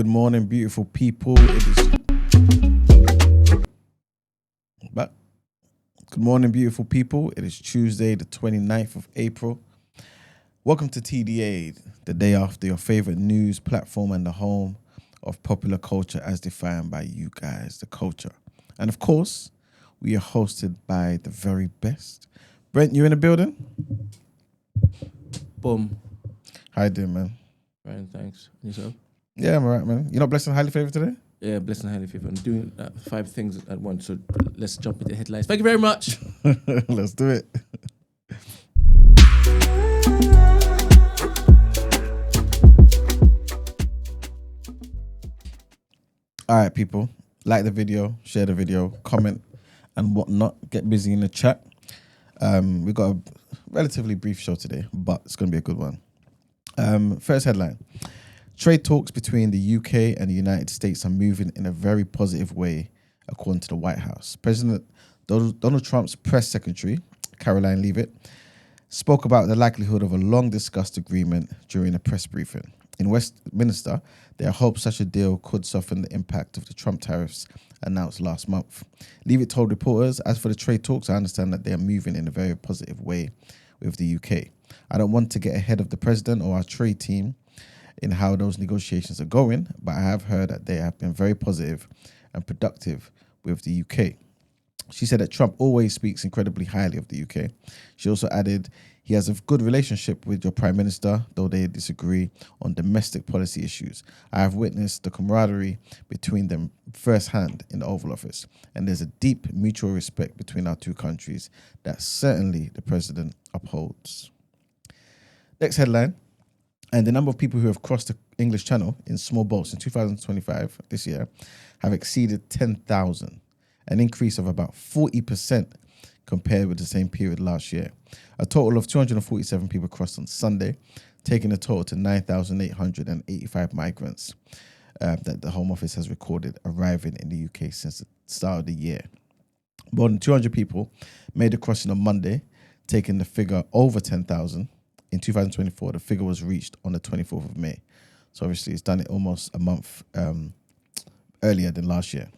morning, beautiful people. It is back. Good morning, beautiful people. It is Tuesday, the 29th of April. Welcome to TDA, the day after your favorite news platform and the home of popular culture as defined by you guys, the culture. And of course, we are hosted by the very best. Brent, you in the building? Boom. How you doing, man? Ryan, thanks. Yourself? Yeah, I'm alright, man. You're not blessed and highly favored today? Yeah, blessed and highly favored. I'm doing 5 things at once, so let's jump into headlines. Thank you very much. Let's do it. All right, people. Like the video, share the video, comment, and whatnot. Get busy in the chat. We got a relatively brief show today, but it's going to be a good one. First headline. Trade talks between the UK and the United States are moving in a very positive way, according to the White House. President Donald Trump's press secretary, Caroline Leavitt, spoke about the likelihood of a long-discussed agreement during a press briefing. In Westminster, there are hopes such a deal could soften the impact of the Trump tariffs announced last month. Leavitt told reporters, as for the trade talks, I understand that they are moving in a very positive way with the UK. I don't want to get ahead of the president or our trade team in how those negotiations are going, but I have heard that they have been very positive and productive with the UK. She said that Trump always speaks incredibly highly of the UK. She also added, he has a good relationship with your Prime Minister, though they disagree on domestic policy issues. I have witnessed the camaraderie between them firsthand in the Oval Office, and there's a deep mutual respect between our two countries that certainly the President upholds. Next headline. And the number of people who have crossed the English Channel in small boats in 2025, this year, have exceeded 10,000, an increase of about 40% compared with the same period last year. A total of 247 people crossed on Sunday, taking a total to 9,885 migrants that the Home Office has recorded arriving in the UK since the start of the year. More than 200 people made the crossing on Monday, taking the figure over 10,000. In 2024, the figure was reached on the 24th of May. So obviously it's done it almost a month earlier than last year.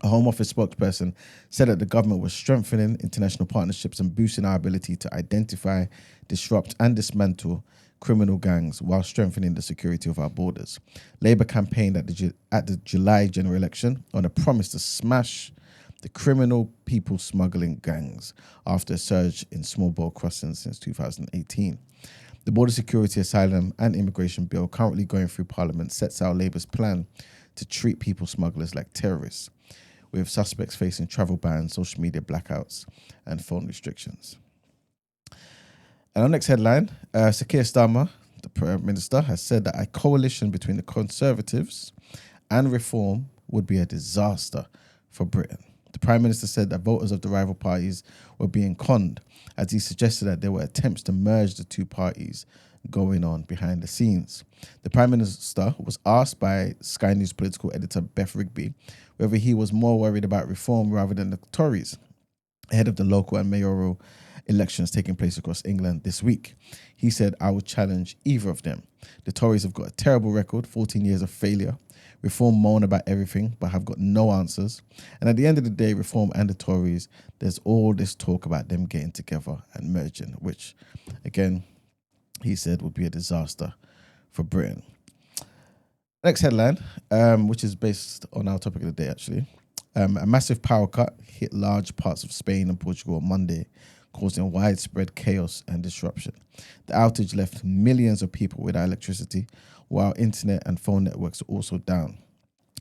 A Home Office spokesperson said that the government was strengthening international partnerships and boosting our ability to identify, disrupt and dismantle criminal gangs while strengthening the security of our borders. Labour campaigned at the July general election on a promise to smash the criminal people smuggling gangs after a surge in small boat crossings since 2018. The Border Security, Asylum and Immigration Bill currently going through Parliament sets out Labour's plan to treat people smugglers like terrorists, with suspects facing travel bans, social media blackouts and phone restrictions. And our next headline, Sir Keir Starmer, the Prime Minister, has said that a coalition between the Conservatives and Reform would be a disaster for Britain. The Prime Minister said that voters of the rival parties were being conned, as he suggested that there were attempts to merge the two parties going on behind the scenes. The Prime Minister was asked by Sky News political editor Beth Rigby whether he was more worried about Reform rather than the Tories ahead of the local and mayoral elections taking place across England this week. He said, I would challenge either of them. The Tories have got a terrible record, 14 years of failure. Reform moan about everything, but have got no answers. And at the end of the day, Reform and the Tories, there's all this talk about them getting together and merging, which, again, he said would be a disaster for Britain. Next headline, which is based on our topic of the day, actually. A massive power cut hit large parts of Spain and Portugal on Monday, causing widespread chaos and disruption. The outage left millions of people without electricity, while internet and phone networks were also down.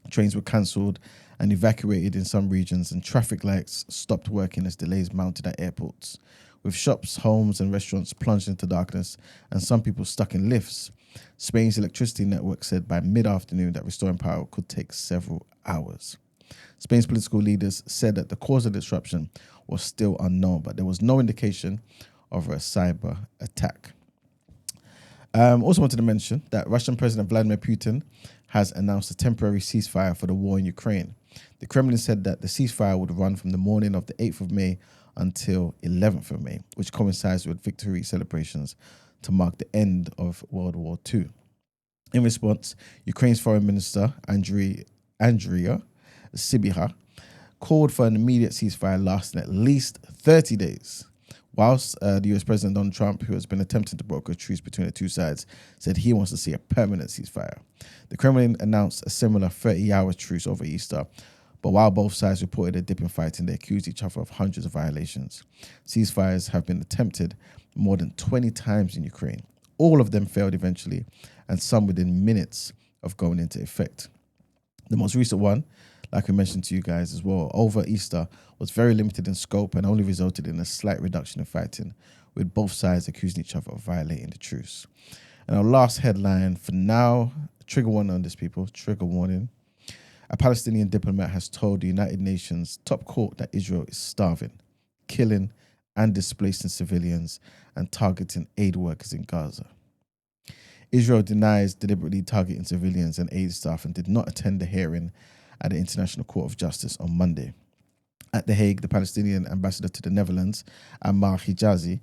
Trains were cancelled and evacuated in some regions, and traffic lights stopped working as delays mounted at airports. With shops, homes and restaurants plunged into darkness and some people stuck in lifts, Spain's electricity network said by mid-afternoon that restoring power could take several hours. Spain's political leaders said that the cause of disruption was still unknown, but there was no indication of a cyber attack. Also wanted to mention that Russian President Vladimir Putin has announced a temporary ceasefire for the war in Ukraine. The Kremlin said that the ceasefire would run from the morning of the 8th of May until 11th of May, which coincides with victory celebrations to mark the end of World War II. In response, Ukraine's Foreign Minister Andrea Sibiha called for an immediate ceasefire lasting at least 30 days. Whilst the US President Donald Trump, who has been attempting to broker a truce between the two sides, said he wants to see a permanent ceasefire. The Kremlin announced a similar 30-hour truce over Easter, but while both sides reported a dip in fighting, they accused each other of hundreds of violations. Ceasefires have been attempted more than 20 times in Ukraine. All of them failed eventually, and some within minutes of going into effect. The most recent one, like we mentioned to you guys as well, over Easter, was very limited in scope and only resulted in a slight reduction in fighting, with both sides accusing each other of violating the truce. And our last headline for now, trigger warning on this, people, trigger warning. A Palestinian diplomat has told the United Nations top court that Israel is starving, killing and displacing civilians and targeting aid workers in Gaza. Israel denies deliberately targeting civilians and aid staff and did not attend the hearing at the International Court of Justice on Monday. At The Hague, the Palestinian ambassador to the Netherlands, Ammar Hijazi,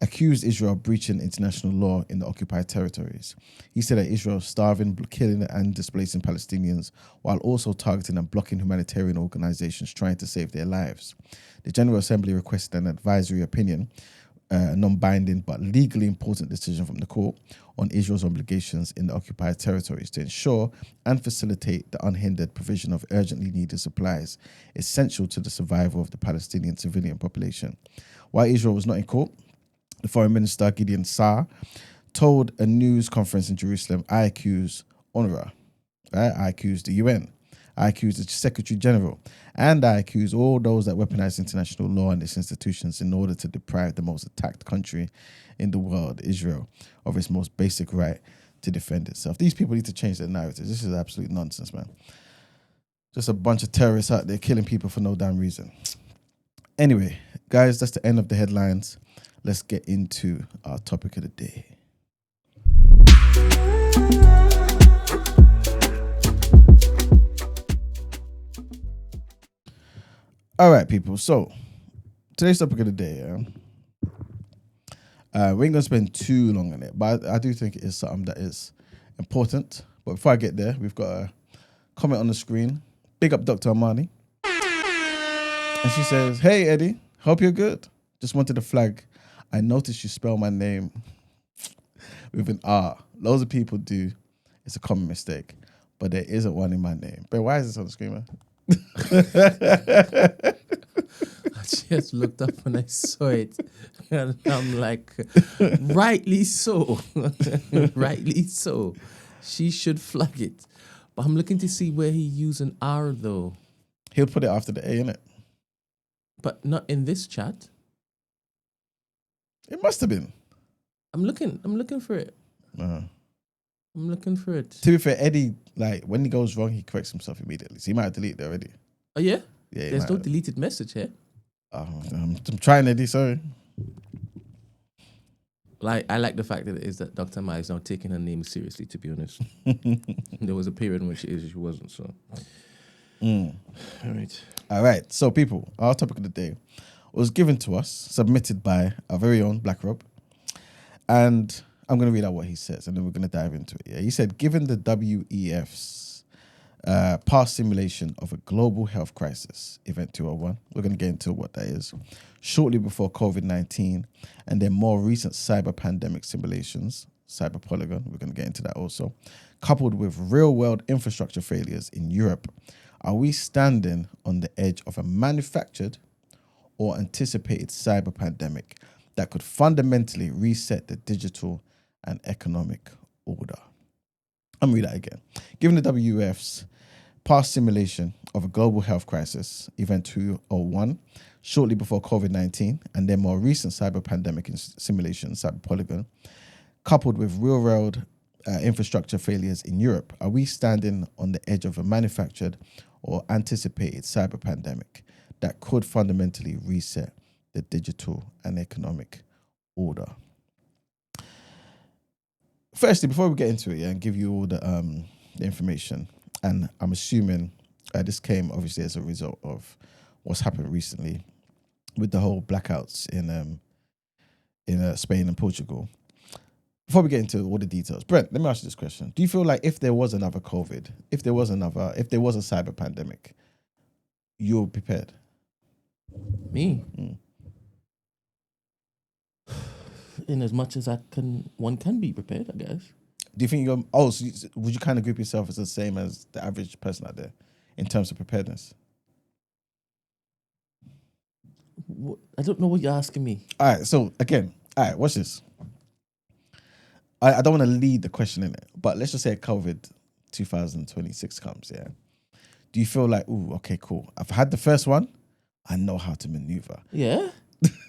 accused Israel of breaching international law in the occupied territories. He said that Israel is starving, killing and displacing Palestinians while also targeting and blocking humanitarian organizations trying to save their lives. The General Assembly requested an advisory opinion, a non-binding but legally important decision from the court on Israel's obligations in the occupied territories to ensure and facilitate the unhindered provision of urgently needed supplies essential to the survival of the Palestinian civilian population. While Israel was not in court, the Foreign Minister Gideon Saar told a news conference in Jerusalem, I accuse UNRWA, right? I accuse the UN, I accuse the Secretary General, and I accuse all those that weaponize international law and its institutions in order to deprive the most attacked country in the world, Israel, of its most basic right to defend itself. These people need to change their narratives. This is absolute nonsense, man. Just a bunch of terrorists out there killing people for no damn reason. Anyway, guys, that's the end of the headlines. Let's get into our topic of the day. All right, people. So today's topic of the day, we ain't going to spend too long on it, but I do think it is something that is important. But before I get there, we've got a comment on the screen. Big up Dr. Armani. And she says, hey, Eddie, hope you're good. Just wanted to flag. I noticed you spell my name with an R. Loads of people do. It's a common mistake, but there isn't one in my name. But why is this on the screen, man? I just looked up when I saw it, and I'm like, rightly so. Rightly so. She should flag it. But I'm looking to see where he used an R, though. He'll put it after the A, innit? But not in this chat. It must have been. I'm looking for it. Uh-huh. I'm looking for it. To be fair, Eddie, like, when he goes wrong, he corrects himself immediately. So he might have deleted it already. Oh, yeah? Yeah. There's no deleted message here. I'm trying, Eddie, sorry. Like, I like the fact that it is that Dr. Ma is now taking her name seriously, to be honest. There was a period in which she wasn't, so. All right. So, people, our topic of the day was given to us, submitted by our very own Black Rob. And I'm going to read out what he says, and then we're going to dive into it. Yeah, he said, given the WEF's past simulation of a global health crisis, Event 201, we're going to get into what that is, shortly before COVID-19, and then more recent cyber pandemic simulations, Cyber Polygon, we're going to get into that also, coupled with real-world infrastructure failures in Europe, are we standing on the edge of a manufactured or anticipated cyber pandemic that could fundamentally reset the digital and economic order? I'm going to read that again. Given the WEF's past simulation of a global health crisis, Event 201, shortly before COVID-19, and then more recent cyber pandemic simulation, Cyber Polygon, coupled with real-world infrastructure failures in Europe, are we standing on the edge of a manufactured or anticipated cyber pandemic that could fundamentally reset the digital and economic order? Firstly, before we get into it, and give you all the information, and I'm assuming this came obviously as a result of what's happened recently with the whole blackouts in Spain and Portugal. before we get into all the details, Brent, let me ask you this question. Do you feel like if there was another COVID, if there was a cyber pandemic, you're prepared? Me? In as much as one can be prepared, I guess. Do you think would you kind of group yourself as the same as the average person out there in terms of preparedness? I don't know what you're asking me. All right, so again, watch this. I don't want to lead the question in it, but let's just say COVID 2026 comes, yeah. Do you feel like, ooh, okay, cool. I've had the first one, I know how to maneuver. Yeah.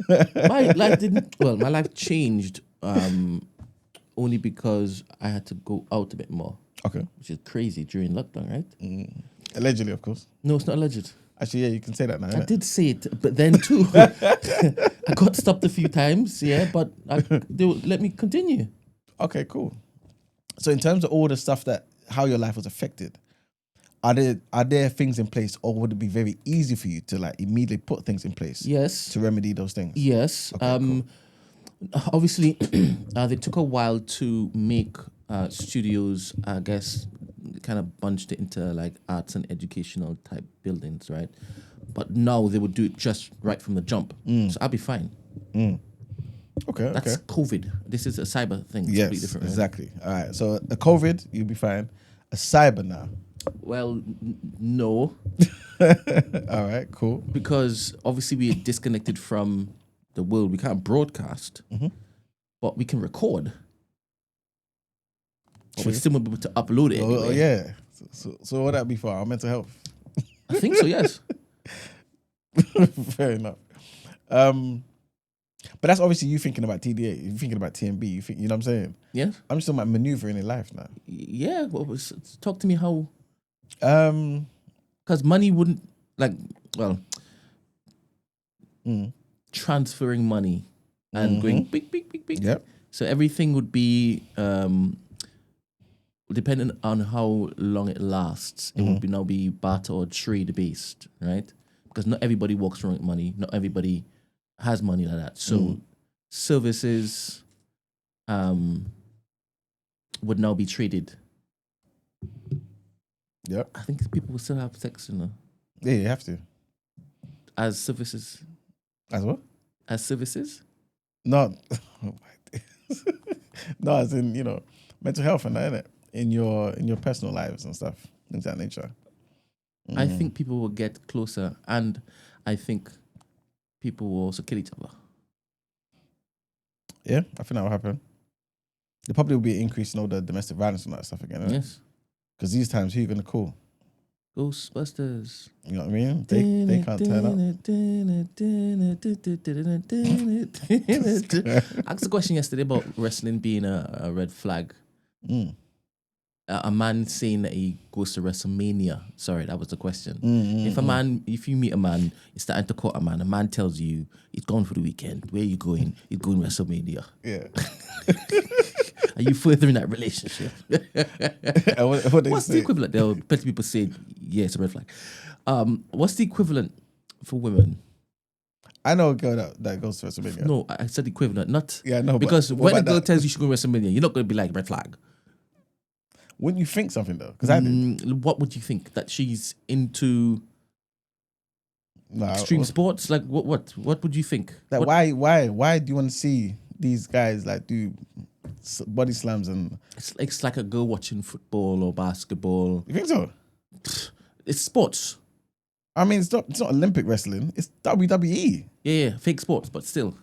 My life changed only because I had to go out a bit more. Okay. Which is crazy during lockdown, right? Allegedly, of course. No, it's not alleged. Actually, yeah, you can say that now. I did say it, but then too, I got stopped a few times, yeah, but they would let me continue. Okay, cool. So in terms of all the stuff how your life was affected, are there things in place, or would it be very easy for you to like immediately put things in place? Yes. To remedy those things? Yes. Okay, cool. Obviously, they took a while to make studios, I guess, kind of bunched it into like arts and educational type buildings, right? But now they would do it just right from the jump. So I'll be fine. Okay, That's COVID. This is a cyber thing. It's yes, different, right? exactly. All right, so the COVID, you'll be fine. A cyber now. Well, no. All right, cool. Because obviously we are disconnected from the world. We can't broadcast, but we can record. But we still won't be able to upload it. Oh, anyway. yeah. So what would that be for? Our mental health? I think so, yes. Fair enough. But that's obviously you thinking about TDA. You're thinking about TMB. You know what I'm saying? Yes. I'm just talking about maneuvering in life now. Yeah. Well, talk to me how. Because money wouldn't transferring money and going big. Yep. So everything would be dependent on how long it lasts. It would now be barter or trade based, right? Because not everybody walks around with money. Not everybody has money like that. So services would now be traded. Yep. I think people will still have sex, Yeah, you have to. as services. As what? As services? Not. Oh my days. No, as in, mental health and that, innit? In your personal lives and stuff, things of that nature. I think people will get closer, and I think people will also kill each other. Yeah, I think that will happen. There probably will be an increase in all the domestic violence and that stuff again. Innit? Yes. Because these times, who are you going to call? Ghostbusters. You know what I mean? They can't turn up. I asked a question yesterday about wrestling being a red flag. A man saying that he goes to WrestleMania. Sorry, that was the question. If you meet a man, you're starting to court a man tells you he's gone for the weekend. Where are you going? He's going WrestleMania. Yeah. Are you furthering that relationship? What's the equivalent? There are plenty of people say, yeah, it's a red flag. What's the equivalent for women? I know a girl that goes to WrestleMania. No, I said equivalent, not... Yeah, no, because but when a girl tells you she's going to WrestleMania, you're not going to be like, red flag. Wouldn't you think something, though? Because I did. What would you think? That she's into extreme sports? Like, what would you think? That why do you want to see these guys like do body slams and... It's like a girl watching football or basketball. You think so? It's sports. I mean, it's not Olympic wrestling. It's WWE. Yeah, fake sports, but still.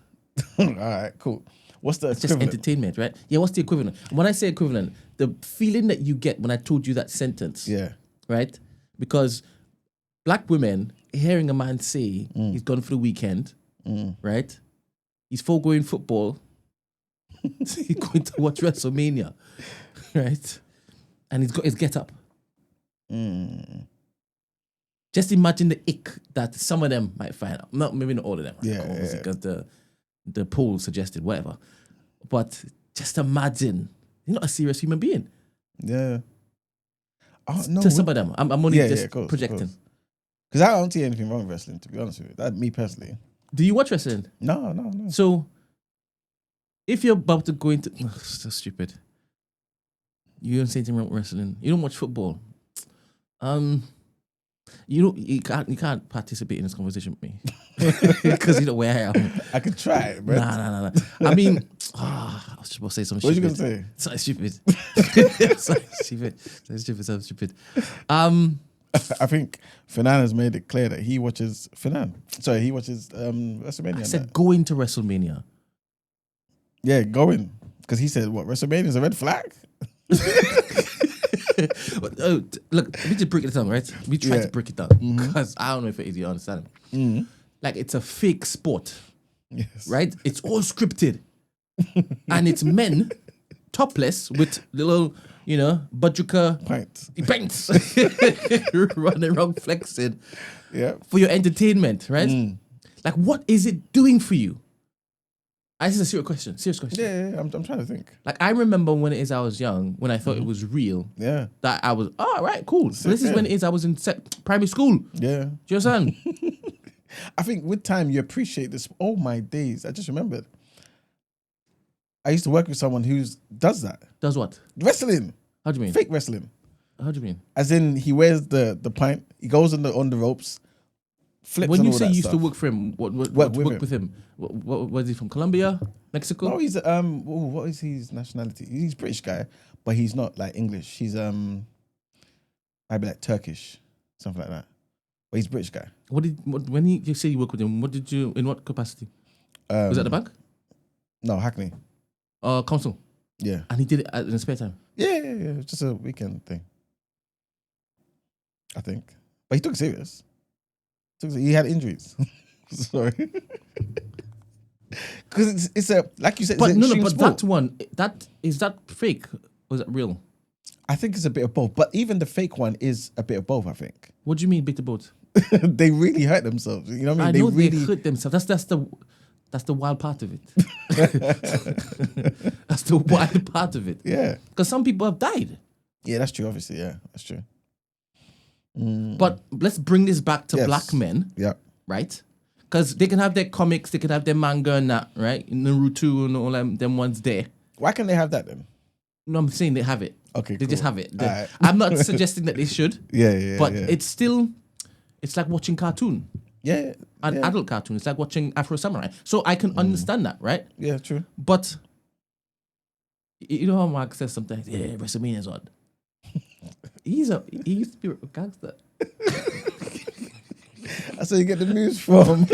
All right, cool. What's the It's equivalent? just entertainment, right? Yeah, what's the equivalent? When I say equivalent, the feeling that you get when I told you that sentence, right? Because black women hearing a man say he's gone for the weekend, right? He's foregoing football. He's going to watch WrestleMania, right? And he's got his get up. Just imagine the ick that some of them might find out. Maybe not all of them, obviously, because the poll suggested whatever. But just imagine, you're not a serious human being. Yeah. Oh, no. To some of them. I'm only just course, projecting. Because I don't see anything wrong with wrestling, to be honest with you. That me personally. Do you watch wrestling? No. So if you're about to go into, so stupid. You don't say anything wrong with wrestling. You don't watch football. You can't participate in this conversation with me because you know where I am. I could try it, bro. Nah. I mean, I was just about to say something What you stupid. gonna say? Something stupid. Something stupid. I think Fernand has made it clear that he watches WrestleMania. I said going to WrestleMania. Yeah, going. Because he said, what, WrestleMania is a red flag? Look, we just break it down, right? We try to break it down because I don't know if it is, you understand. Like, it's a fake sport, Yes. right? It's all scripted. And it's men, topless, with little, Budjuka pints running around flexing for your entertainment, right? Like, what is it doing for you? This is a serious question. Yeah, I'm trying to think. Like, I remember when it is I was young, when I thought it was real. Yeah. That I was, right, cool. So this is when it is I was in primary school. Yeah. Do you understand? I think with time you appreciate this. Oh my days. I just remembered. I used to work with someone who does that. Does what? Wrestling. How do you mean? Fake wrestling. How do you mean? As in he wears the pint, he goes on the ropes, flips. When and you all say that you used to stuff. work for him, what Work work with with him? What was he from? Colombia? Mexico? No, he's what is his nationality? He's a British guy, but he's not like English. He's maybe like Turkish, something like that. But he's a British guy. When you say you work with him, in what capacity? Was that the bank? No, Hackney. Council. Yeah. And he did it in his spare time. Yeah. It's just a weekend thing, I think. But he took it serious. He had injuries. Sorry. Because it's a, like you said, But it's an extreme but sport. that one, is that fake or is that real? I think it's a bit of both. But even the fake one is a bit of both, I think. What do you mean, big the boat? They really hurt themselves. You know what I mean? I know they really they hurt themselves. That's the wild part of it. That's the wild part of it. Yeah. Because some people have died. Yeah, that's true, obviously. Yeah, that's true. But let's bring this back to black men. Yeah. Right? Because they can have their comics, they can have their manga and that, right? Naruto and all them ones there. Why can't they have that then? No, I'm saying they have it. Okay, They cool. just have it. Alright. I'm not suggesting that they should. Yeah. But yeah. it's like watching cartoon. Yeah. An adult cartoon. It's like watching Afro Samurai. So I can understand that, right? Yeah, true. But you know how Mark says sometimes, yeah, WrestleMania is on. He used to be a gangster. That's where you get the news from. But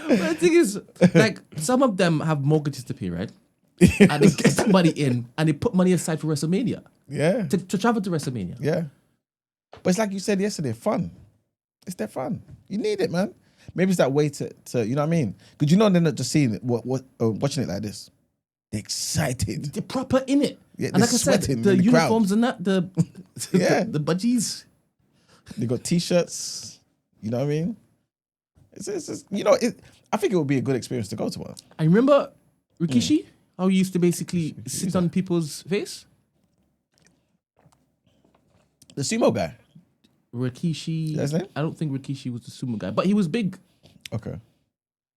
the thing is, like, some of them have mortgages to pay, right? And they get the money in and they put money aside for WrestleMania. Yeah. To travel to WrestleMania. Yeah. But it's like you said yesterday, fun. It's their fun. You need it, man. Maybe it's that way to you know what I mean? Because they're not just seeing it, watching it like this. They're excited. They're proper in it. Yeah, and like I said, sweating the in the uniforms and that, the budgies. They got t-shirts. You know what I mean? It's I think it would be a good experience to go to one. I remember Rikishi, how he used to basically sit on people's face. The sumo guy. Rikishi. That's his name? I don't think Rikishi was the sumo guy, but he was big. Okay.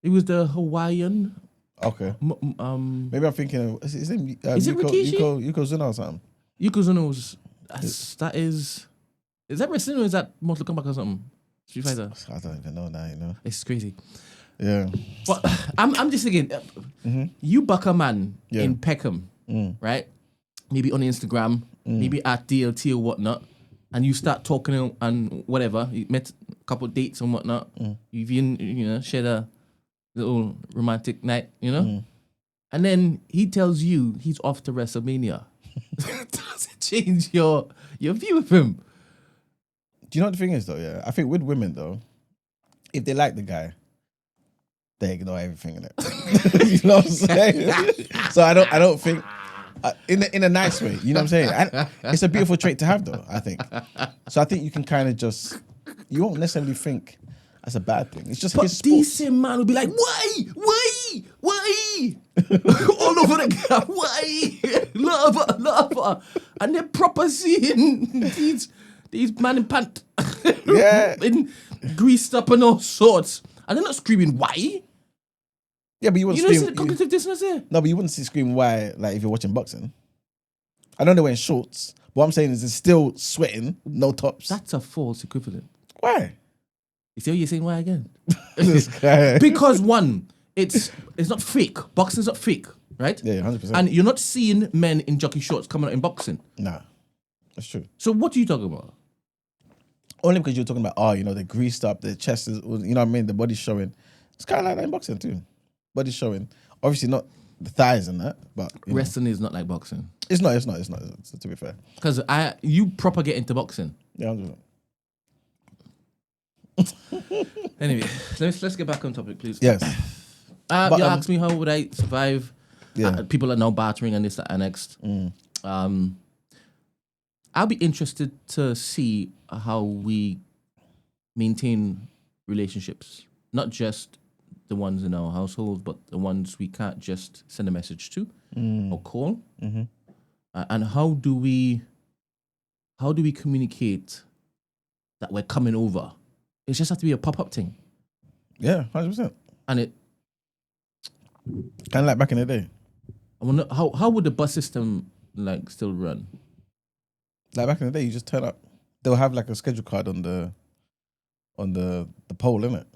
He was the Hawaiian. Okay. Maybe I'm thinking of his name. Is it Rikishi? Yokozuna or something. Yokozuna was. Is that wrestling or is that Mortal Kombat or something? Street Fighter. I don't even know now. You know. It's crazy. Yeah. But I'm just thinking, you buck a man in Peckham, right? Maybe on Instagram, maybe at DLT or whatnot, and you start talking and whatever. You met a couple of dates and whatnot. You've even shared a little romantic night, and then he tells you he's off to WrestleMania. Does it change your view of him? Do you know what the thing is though? Yeah, I think with women though, if they like the guy, they ignore everything in it. You know what I'm saying? So I don't think in a nice way. You know what I'm saying? And it's a beautiful trait to have though. I think. So I think you can kind of you won't necessarily think that's a bad thing. It's just his sport. Decent man will be like, why? All over the gap, why? Love. And they're proper seeing these man in pant. Yeah. In greased up and all sorts. And they're not screaming, why? Yeah, but you wouldn't You know, scream. see the cognitive dissonance here. No, but you wouldn't scream why, like, if you're watching boxing. I know they're wearing shorts. But what I'm saying is it's still sweating, no tops. That's a false equivalent. Why? You see what you're saying? Why again? This guy. Because one, it's not fake. Boxing's not fake, right? Yeah, 100%. And you're not seeing men in jockey shorts coming out in boxing. Nah, that's true. So what are you talking about? Only because you're talking about, they're greased up, their chest is, you know what I mean? The body's showing. It's kind of like that in boxing too. Body's showing. Obviously not the thighs and that, but Wrestling is not like boxing. It's not, to be fair. Because you proper get into boxing. Yeah, 100%. Anyway, let's get back on topic, please. Yes. You asked me how would I survive. Yeah. People are now bartering and this, that, and next. I'll be interested to see how we maintain relationships, not just the ones in our household, but the ones we can't just send a message to or call. Mm-hmm. And how do we communicate that we're coming over? It just have to be a pop-up thing. Yeah, 100%. And it kind of like back in the day. I wonder how would the bus system like still run? Like back in the day, you just turn up. They'll have like a schedule card on the pole, innit?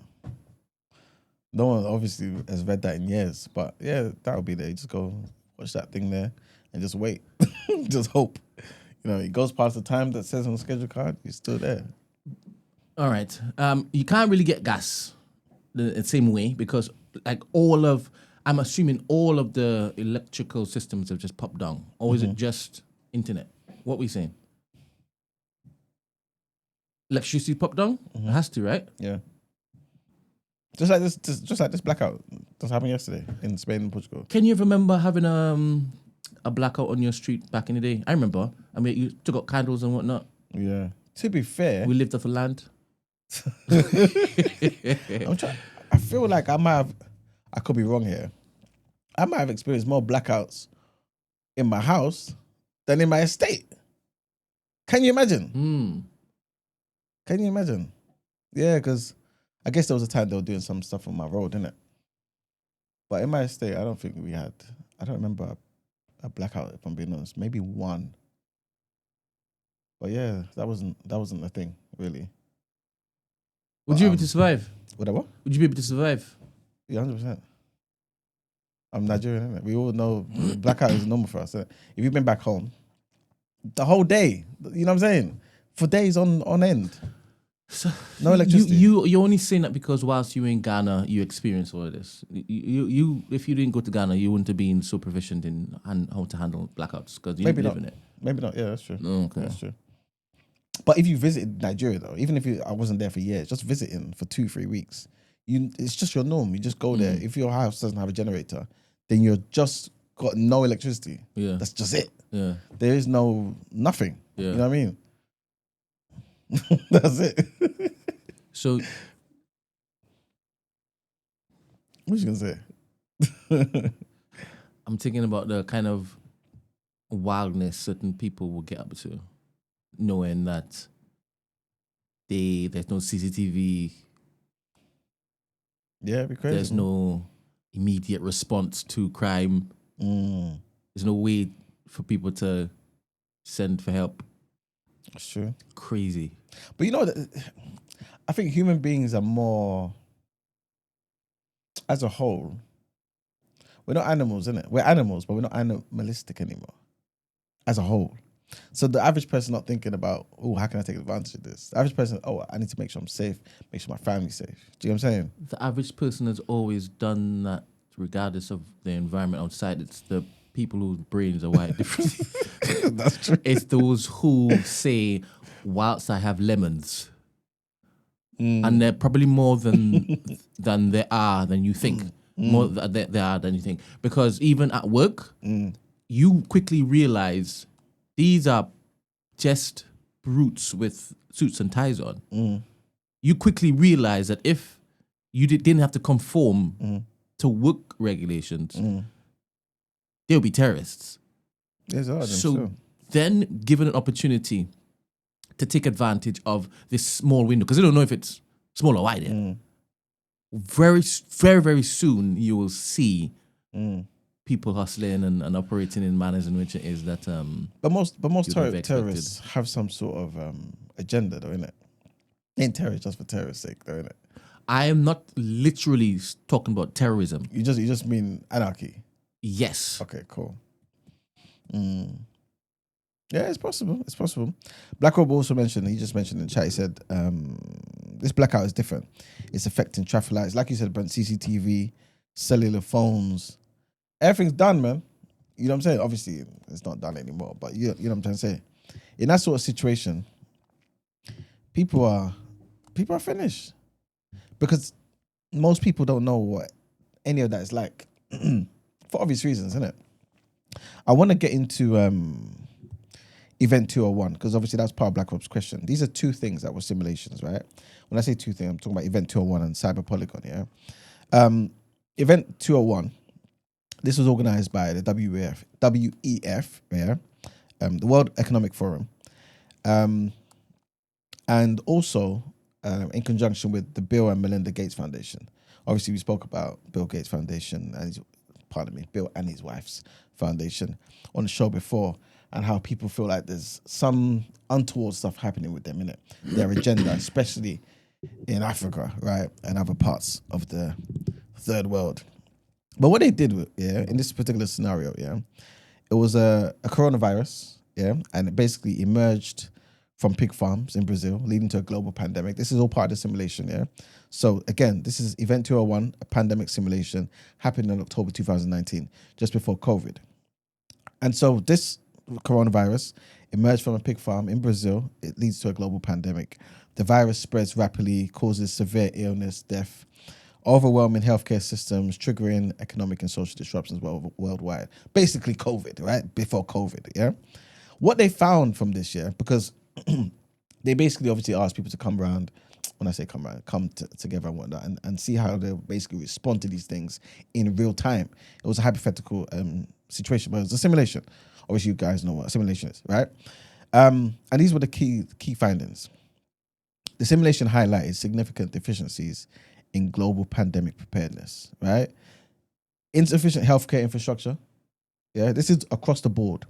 No one obviously has read that in years, but yeah, that'll be there. You just go watch that thing there and just wait. Just hope. It goes past the time that says on the schedule card, you're still there. All right. You can't really get gas the same way because like I'm assuming all of the electrical systems have just popped down. Or is it just internet? What we saying? Electricity popped down? It has to, right? Yeah. Just like this blackout that happened yesterday in Spain and Portugal. Can you remember having a blackout on your street back in the day? I remember. I mean, you took out candles and whatnot. Yeah. To be fair, We lived off the land. I feel like I could be wrong here. I might have experienced more blackouts in my house than in my estate. Can you imagine? Can you imagine? Yeah, because I guess there was a time they were doing some stuff on my road, innit? But in my estate, I don't remember a blackout, if I'm being honest. Maybe one. But yeah, that wasn't a thing, really. Would you be able to survive? Would I what? Would you be able to survive? Yeah, 100%. I'm Nigerian, innit? We all know blackout is normal for us. Innit? If you've been back home, the whole day, you know what I'm saying? For days on end. So no electricity. You're only saying that because whilst you were in Ghana, you experienced all of this. You if you didn't go to Ghana, you wouldn't have been so proficient in how to handle blackouts because you didn't live in it. Maybe not. Yeah, that's true. Okay. That's true. But if you visited Nigeria though, even if I wasn't there for years, just visiting for 2-3 weeks, it's just your norm. You just go there. If your house doesn't have a generator, then you're just got no electricity. Yeah. That's just it. Yeah. There is nothing. Yeah. You know what I mean? That's it. So what you gonna say? I'm thinking about the kind of wildness certain people will get up to, knowing that there's no CCTV, Yeah, it'd be crazy. there's no immediate response to crime. There's no way for people to send for help. That's true. Crazy. But I think human beings are more, as a whole, we're not animals, innit? We're animals, but we're not animalistic anymore, as a whole. So the average person not thinking about, how can I take advantage of this? The average person, I need to make sure I'm safe, make sure my family's safe. Do you know what I'm saying? The average person has always done that regardless of the environment outside. It's the people whose brains are wired differently. That's true. It's those who say, whilst I have lemons, and they're probably more than than you think. More there are than you think. Because even at work, you quickly realize these are just brutes with suits and ties on. You quickly realize that if you didn't have to conform to work regulations, they'll be terrorists. So then given an opportunity to take advantage of this small window, because they don't know if it's small or wide yet. very soon you will see people hustling and operating in manners in which it is that But most you'd have expected. terrorists have some sort of agenda, though, innit? Ain't terrorists just for terrorists' sake, though, innit? I am not literally talking about terrorism. You just mean anarchy. Yes. Okay, cool. Yeah, it's possible. It's possible. Black Rob also mentioned, he just mentioned in the chat, he said, this blackout is different. It's affecting traffic lights. Like you said, Brent, CCTV, cellular phones, everything's done, man. You know what I'm saying? Obviously, it's not done anymore, but you know what I'm trying to say? In that sort of situation, people are finished. Because most people don't know what any of that is like. For obvious reasons, isn't it? I want to get into Event 201, because obviously that's part of Black Ops question. These are two things that were simulations, right? When I say two things, I'm talking about Event 201 and Cyber Polygon, yeah? Event 201, this was organized by the WEF, yeah? The World Economic Forum, and also in conjunction with the Bill and Melinda Gates Foundation. Obviously, we spoke about Bill Gates Foundation and Bill and his wife's foundation on the show before, and how people feel like there's some untoward stuff happening with them, innit? Their agenda, especially in Africa, right, and other parts of the third world. But what they did, in this particular scenario, it was a coronavirus, and it basically emerged from pig farms in Brazil, leading to a global pandemic. This is all part of the simulation, So again, this is Event 201, a pandemic simulation, happened in October 2019, just before COVID. And so this coronavirus emerged from a pig farm in Brazil. It leads to a global pandemic. The virus spreads rapidly, causes severe illness, death, overwhelming healthcare systems, triggering economic and social disruptions worldwide. Basically COVID, right? Before COVID, What they found from this year, because they basically obviously asked people to come around, when I say come around, together and whatnot, and see how they basically respond to these things in real time. It was a hypothetical situation, but it was a simulation. Obviously, you guys know what a simulation is, right? And these were the key findings. The simulation highlighted significant deficiencies in global pandemic preparedness, right? Insufficient healthcare infrastructure. Yeah, this is across the board.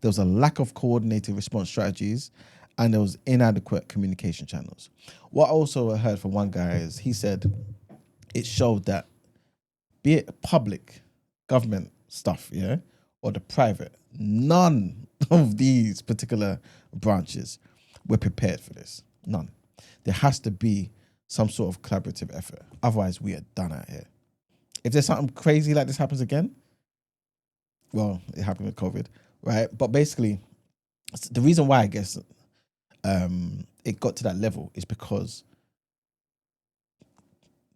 There was a lack of coordinated response strategies, and there was inadequate communication channels. What I also heard from one guy is he said it showed that, be it public, government stuff, or the private, none of these particular branches were prepared for this. None. There has to be some sort of collaborative effort. Otherwise, we are done out here. If there's something crazy like this happens again, well, it happened with COVID, right? But basically, the reason why I guess it got to that level is because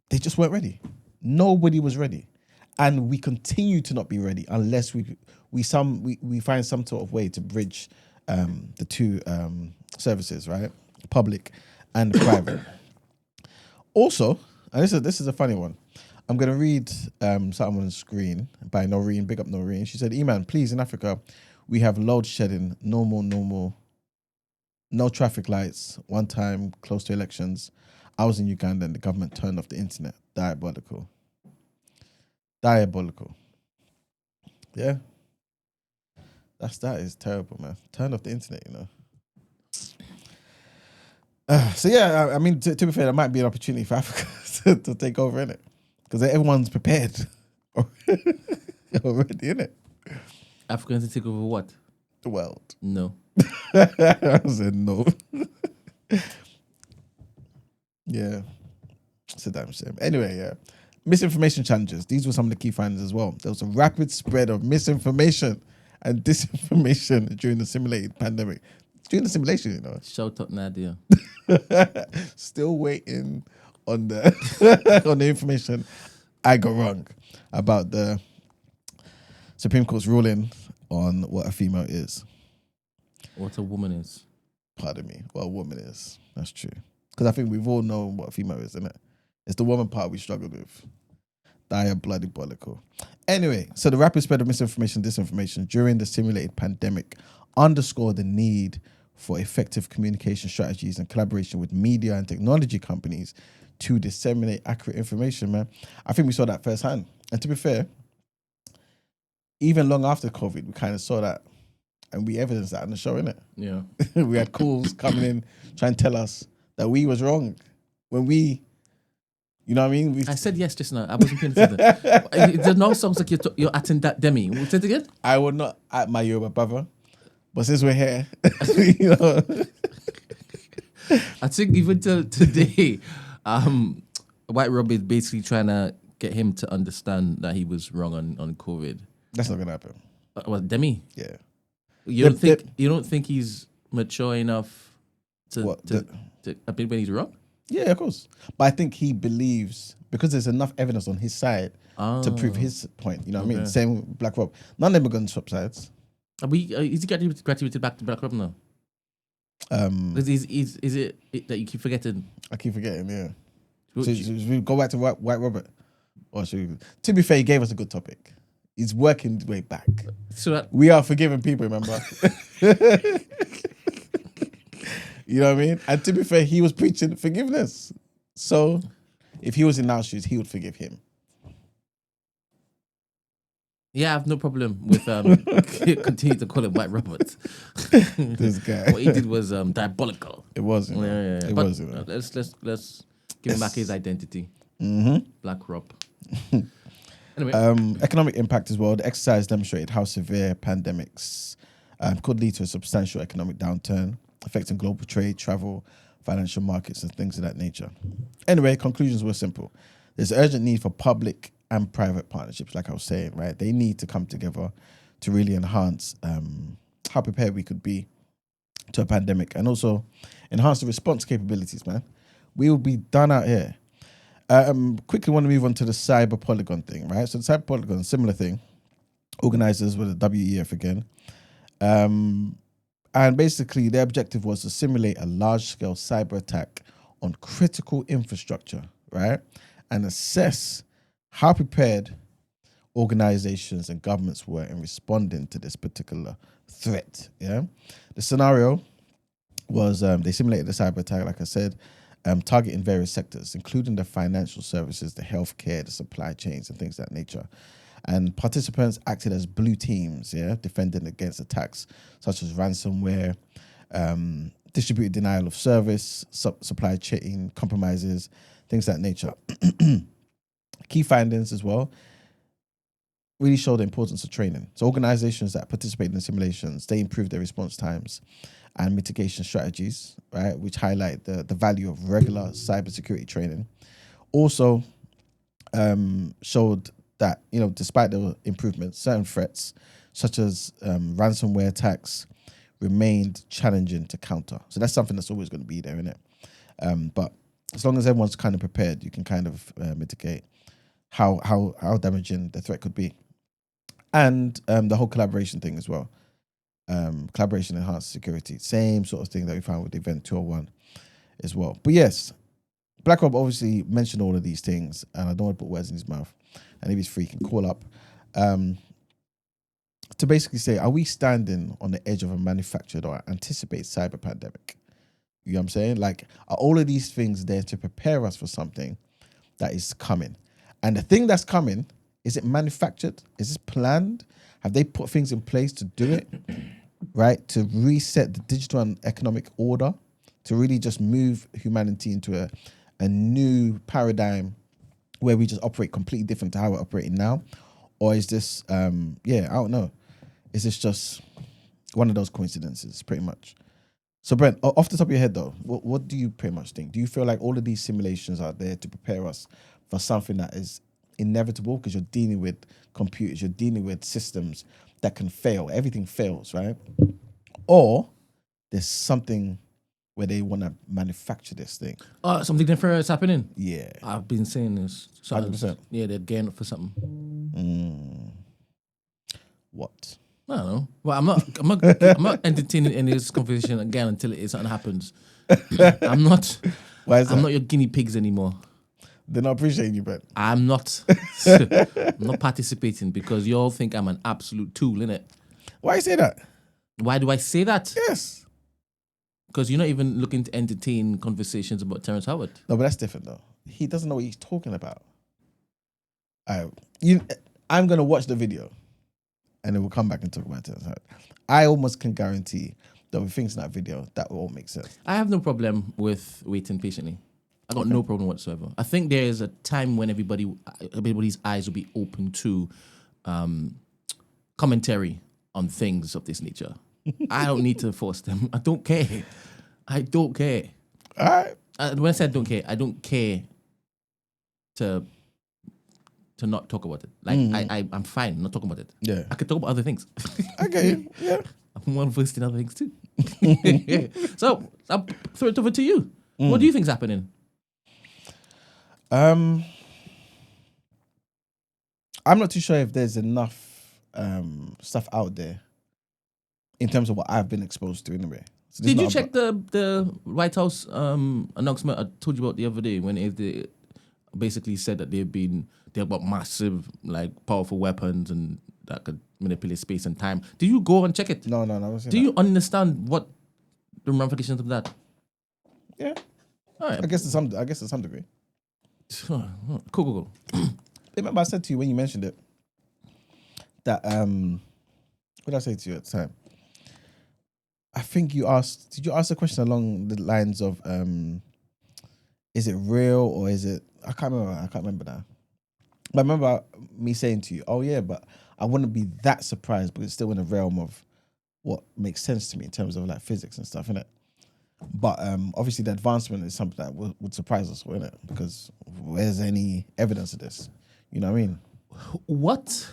they just weren't ready. Nobody was ready. And we continue to not be ready unless we find some sort of way to bridge the two services, right? Public and private. Also, and this is a funny one. I'm going to read something on the screen by Noreen. Big up Noreen. She said, "E-man, please, in Africa, we have load shedding, normal, no traffic lights, one time close to elections. I was in Uganda and the government turned off the internet. Diabolical. Yeah. That is terrible, man. Turn off the internet, So yeah, I mean, to be fair, there might be an opportunity for Africa to take over, innit? Because everyone's prepared already, innit? Africans to take over what? The world. No. I said no. Yeah. It's a damn shame. Anyway, yeah. Misinformation challenges. These were some of the key findings as well. There was a rapid spread of misinformation and disinformation during the simulated pandemic. During the simulation, Shout out Nadia. Still waiting on the on the information I got wrong about the Supreme Court's ruling on what a female is. What a woman is. Pardon me. What a woman is. That's true. Because I think we've all known what a female is, isn't it? It's the woman part we struggled with. Diabolical. Anyway, so the rapid spread of misinformation and disinformation during the simulated pandemic underscored the need for effective communication strategies and collaboration with media and technology companies to disseminate accurate information, man. I think we saw that firsthand. And to be fair, even long after COVID, we kind of saw that, and we evidenced that on the show, innit? Yeah. We had calls coming in trying to tell us that we was wrong when we, you know what I mean? I said yes just now. I wasn't paying attention. There's no songs like you're acting that Demi. Say it again. I would not at my Yoruba brother, but since we're here, you know. I think even till today, White Rob is basically trying to get him to understand that he was wrong on COVID. That's not gonna happen. Well, Demi, Yeah. you don't think he's mature enough to admit when he's wrong? Yeah, of course. But I think he believes, because there's enough evidence on his side to prove his point. You know what I mean? Same with Black Rob. None of them are going to swap sides. Is he graduated back to Black Rob now? Is it that you keep forgetting? I keep forgetting, yeah. Should we go back to White Robert? Or should we, to be fair, he gave us a good topic. He's working his way back. So that we are forgiving people, remember? You know what I mean? And to be fair, he was preaching forgiveness. So if he was in our shoes, he would forgive him. Yeah, I have no problem with continue to call him White Robert. This guy. What he did was diabolical. It was. You know? Yeah. It but was. You know? Let's give him back his identity. Mm-hmm. Black Rob. Anyway. Economic impact as well. The exercise demonstrated how severe pandemics could lead to a substantial economic downturn, affecting global trade, travel, financial markets, and things of that nature. Anyway, conclusions were simple. There's urgent need for public and private partnerships, like I was saying, right? They need to come together to really enhance how prepared we could be to a pandemic, and also enhance the response capabilities, man. We will be done out here. Quickly want to move on to the cyber polygon thing, right? So the cyber polygon, similar thing. Organizers with the WEF again. And basically their objective was to simulate a large-scale cyber attack on critical infrastructure, right? And assess how prepared organizations and governments were in responding to this particular threat, yeah? The scenario was they simulated the cyber attack, like I said, targeting various sectors, including the financial services, the healthcare, the supply chains, and things of that nature. And participants acted as blue teams, yeah, defending against attacks such as ransomware, distributed denial of service, supply chain compromises, things of that nature. Key findings as well really show the importance of training. So organizations that participate in simulations, they improve their response times and mitigation strategies, right, which highlight the value of regular cybersecurity training. Also showed that, you know, despite the improvements, certain threats, such as ransomware attacks, remained challenging to counter. So that's something that's always going to be there, isn't it? But as long as everyone's kind of prepared, you can kind of mitigate how damaging the threat could be. And the whole collaboration thing as well. Collaboration enhanced security. Same sort of thing that we found with Event 201 as well. But yes, Black Rob obviously mentioned all of these things, and I don't want to put words in his mouth. And if he's free, he can call up to basically say, are we standing on the edge of a manufactured or anticipated cyber pandemic? You know what I'm saying? Like, are all of these things there to prepare us for something that is coming? And the thing that's coming, is it manufactured? Is this planned? Have they put things in place to do it? Right? To reset the digital and economic order, to really just move humanity into a new paradigm where we just operate completely different to how we're operating now? Or is this, I don't know. Is this just one of those coincidences, pretty much? So Brent, off the top of your head though, what do you pretty much think? Do you feel like all of these simulations are there to prepare us for something that is inevitable, because you're dealing with computers, you're dealing with systems that can fail, everything fails, right? Or there's something where they want to manufacture this thing? Something different is happening. Yeah. I've been saying this. 100%. Yeah, they're gearing up for something. What? I don't know. Well, I'm not entertaining any of this conversation again until something happens. I'm not. Why is that? I'm not your guinea pigs anymore. They're not appreciating you, Brent. I'm not. I'm not participating because you all think I'm an absolute tool, innit? Why you say that? Why do I say that? Yes. Because you're not even looking to entertain conversations about Terrence Howard. No, but that's different though. he doesn't know what he's talking about. I'm gonna watch the video, and then we'll come back and talk about it. I almost can guarantee that with things in that video, that will all make sense. I have no problem with waiting patiently. I got no problem whatsoever. I think there is a time when everybody's eyes will be open to commentary on things of this nature. I don't need to force them. I don't care. All right. When I say I don't care to not talk about it. Like I'm fine not talking about it. Yeah. I could talk about other things. Okay. Yeah. I'm one versed in other things too. So I'll throw it over to you. What do you think's happening? I'm not too sure if there's enough stuff out there in terms of what I've been exposed to anyway. So Did you check the White House announcement I told you about the other day when they basically said that they've got massive, like, powerful weapons and that could manipulate space and time? Did you go and check it? No. Do you understand what the ramifications of that? Yeah. All right. I guess to some degree. Cool. Remember I said to you when you mentioned it that what did I say to you at the time? I think did you ask a question along the lines of is it real or is it, I can't remember now. But I remember me saying to you, oh yeah, but I wouldn't be that surprised, but it's still in the realm of what makes sense to me in terms of like physics and stuff, innit? But obviously the advancement is something that would surprise us, wouldn't it? Because where's any evidence of this? You know what I mean? What?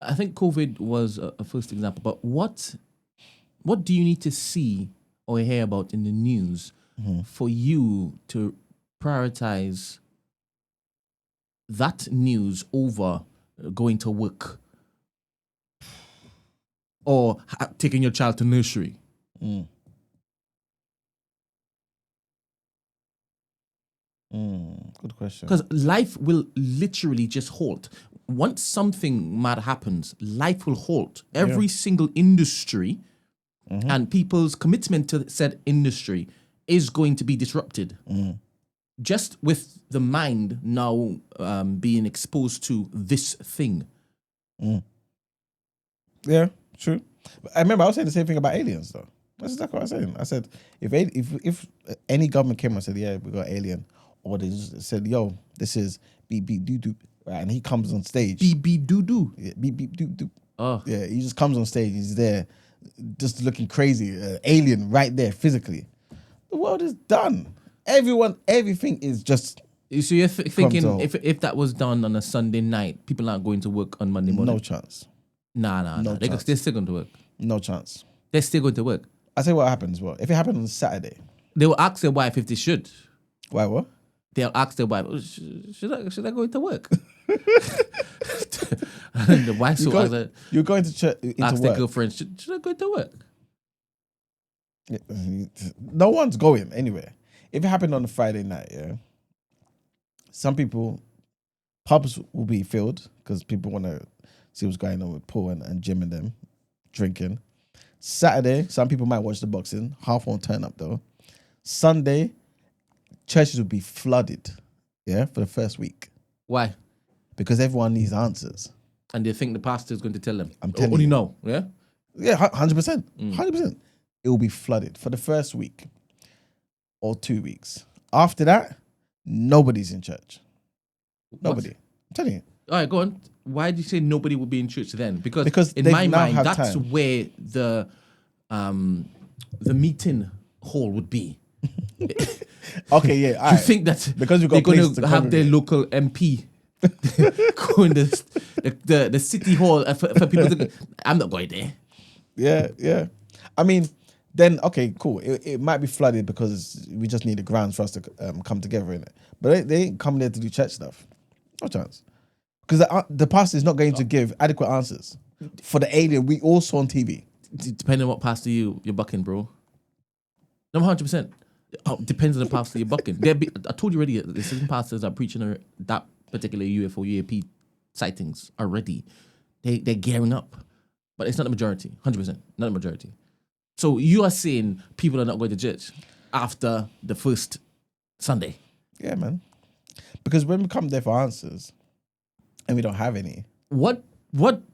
I think COVID was a first example, but what do you need to see or hear about in the news for you to prioritize that news over going to work or taking your child to nursery? Good question. Because life will literally just halt. Once something mad happens, life will halt. Every single industry and people's commitment to said industry is going to be disrupted. Just with the mind now being exposed to this thing. Yeah, true. But I remember I was saying the same thing about aliens, though. That's exactly what I was saying. I said, if any government came and said, yeah, we got alien, or they just said, yo, this is beep beep doo doo, right? And he comes on stage. Beep beep doo doo. Yeah, beep beep doo doo. Oh. Yeah, he just comes on stage. He's there, just looking crazy. Alien right there, physically. The world is done. Everything is just. So you're thinking if that was done on a Sunday night, people aren't going to work on Monday morning? No chance. Nah. They're still going to work. No chance. They're still going to work. I say what happens. Well, if it happened on Saturday, they will ask their wife if they should. Why what? They'll ask their wife, should I go into work? And the wife you're going to ask work. their girlfriend, should I go into work? No one's going anywhere. If it happened on a Friday night, yeah, some people, pubs will be filled because people want to see what's going on with Paul and Jim and them drinking. Saturday, some people might watch the boxing. Half won't turn up though. Sunday, churches will be flooded, yeah, for the first week. Why? Because everyone needs answers. And they think the pastor is going to tell them. I'm telling you. you. Know, yeah? Yeah, 100%. 100%. It will be flooded for the first week or 2 weeks. After that, nobody's in church. Nobody. What? I'm telling you. All right, go on. Why did you say nobody would be in church then? Because in they my now mind, have that's time. where the meeting hall would be. Okay, yeah. Do you think that because we've they're got going to have their local MP go in the city hall for people to go? I'm not going there. Yeah. I mean, then, okay, cool. It might be flooded because we just need the grounds for us to come together in it. But they ain't coming there to do church stuff. No chance. Because the pastor is not going to give adequate answers for the alien we all saw on TV. Depending on what pastor you're bucking, bro. No, 100%. Depends on the pastor you're bucking. I told you already, the certain pastors are preaching that particular UFO, UAP sightings already. They're gearing up. But it's not the majority. 100%. Not the majority. So you are saying people are not going to church after the first Sunday. Yeah, man. Because when we come there for answers, and we don't have any. What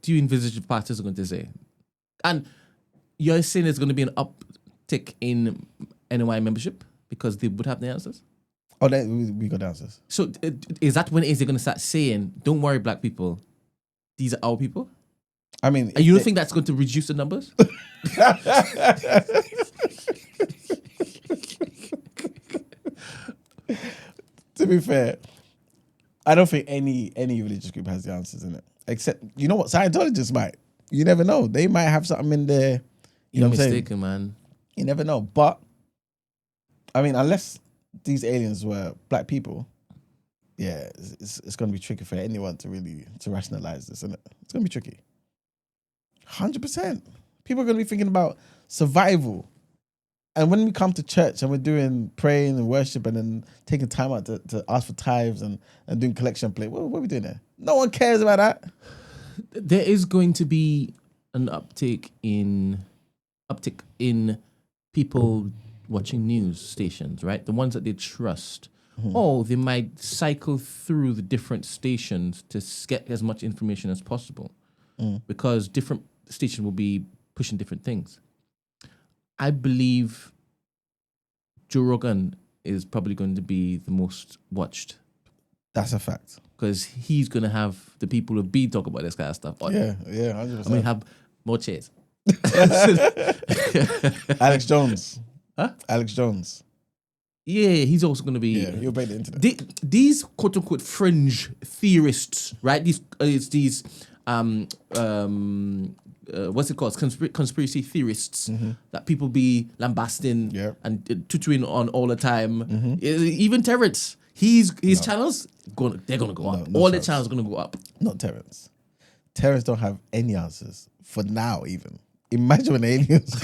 do you envisage the parties are going to say? And you're saying there's going to be an uptick in NOI membership because they would have the answers? Oh, we got the answers. So is that when they're going to start saying, don't worry, black people, these are our people? I mean... And you don't think that's going to reduce the numbers? To be fair, I don't think any religious group has the answers in it. Except, you know what? Scientologists might. You never know. They might have something in there. You know what I'm saying? Mistaken, man. You never know. But, I mean, unless these aliens were black people, yeah, it's going to be tricky for anyone to rationalize this, isn't it? It's going to be tricky. 100%. People are going to be thinking about survival. And when we come to church and we're doing praying and worship and then taking time out to ask for tithes and doing collection plate, what are we doing there? No one cares about that. There is going to be an uptick in people watching news stations, right? The ones that they trust. Mm-hmm. Or they might cycle through the different stations to get as much information as possible. Because different stations will be pushing different things. I believe Joe Rogan is probably going to be the most watched. That's a fact. Because he's going to have the people who be talking about this kind of stuff. Yeah, 100%. I mean, have more chairs. Alex Jones. Huh? Alex Jones. Yeah, he's also going to be... Yeah, he'll break the internet. These quote-unquote fringe theorists, right? These what's it called? Conspiracy theorists that people be lambasting and tutoring on all the time. Even Terrence, his channels they're gonna go up. All the channels are gonna go up. Not Terrence. Terrence don't have any answers for now. Even imagine when aliens.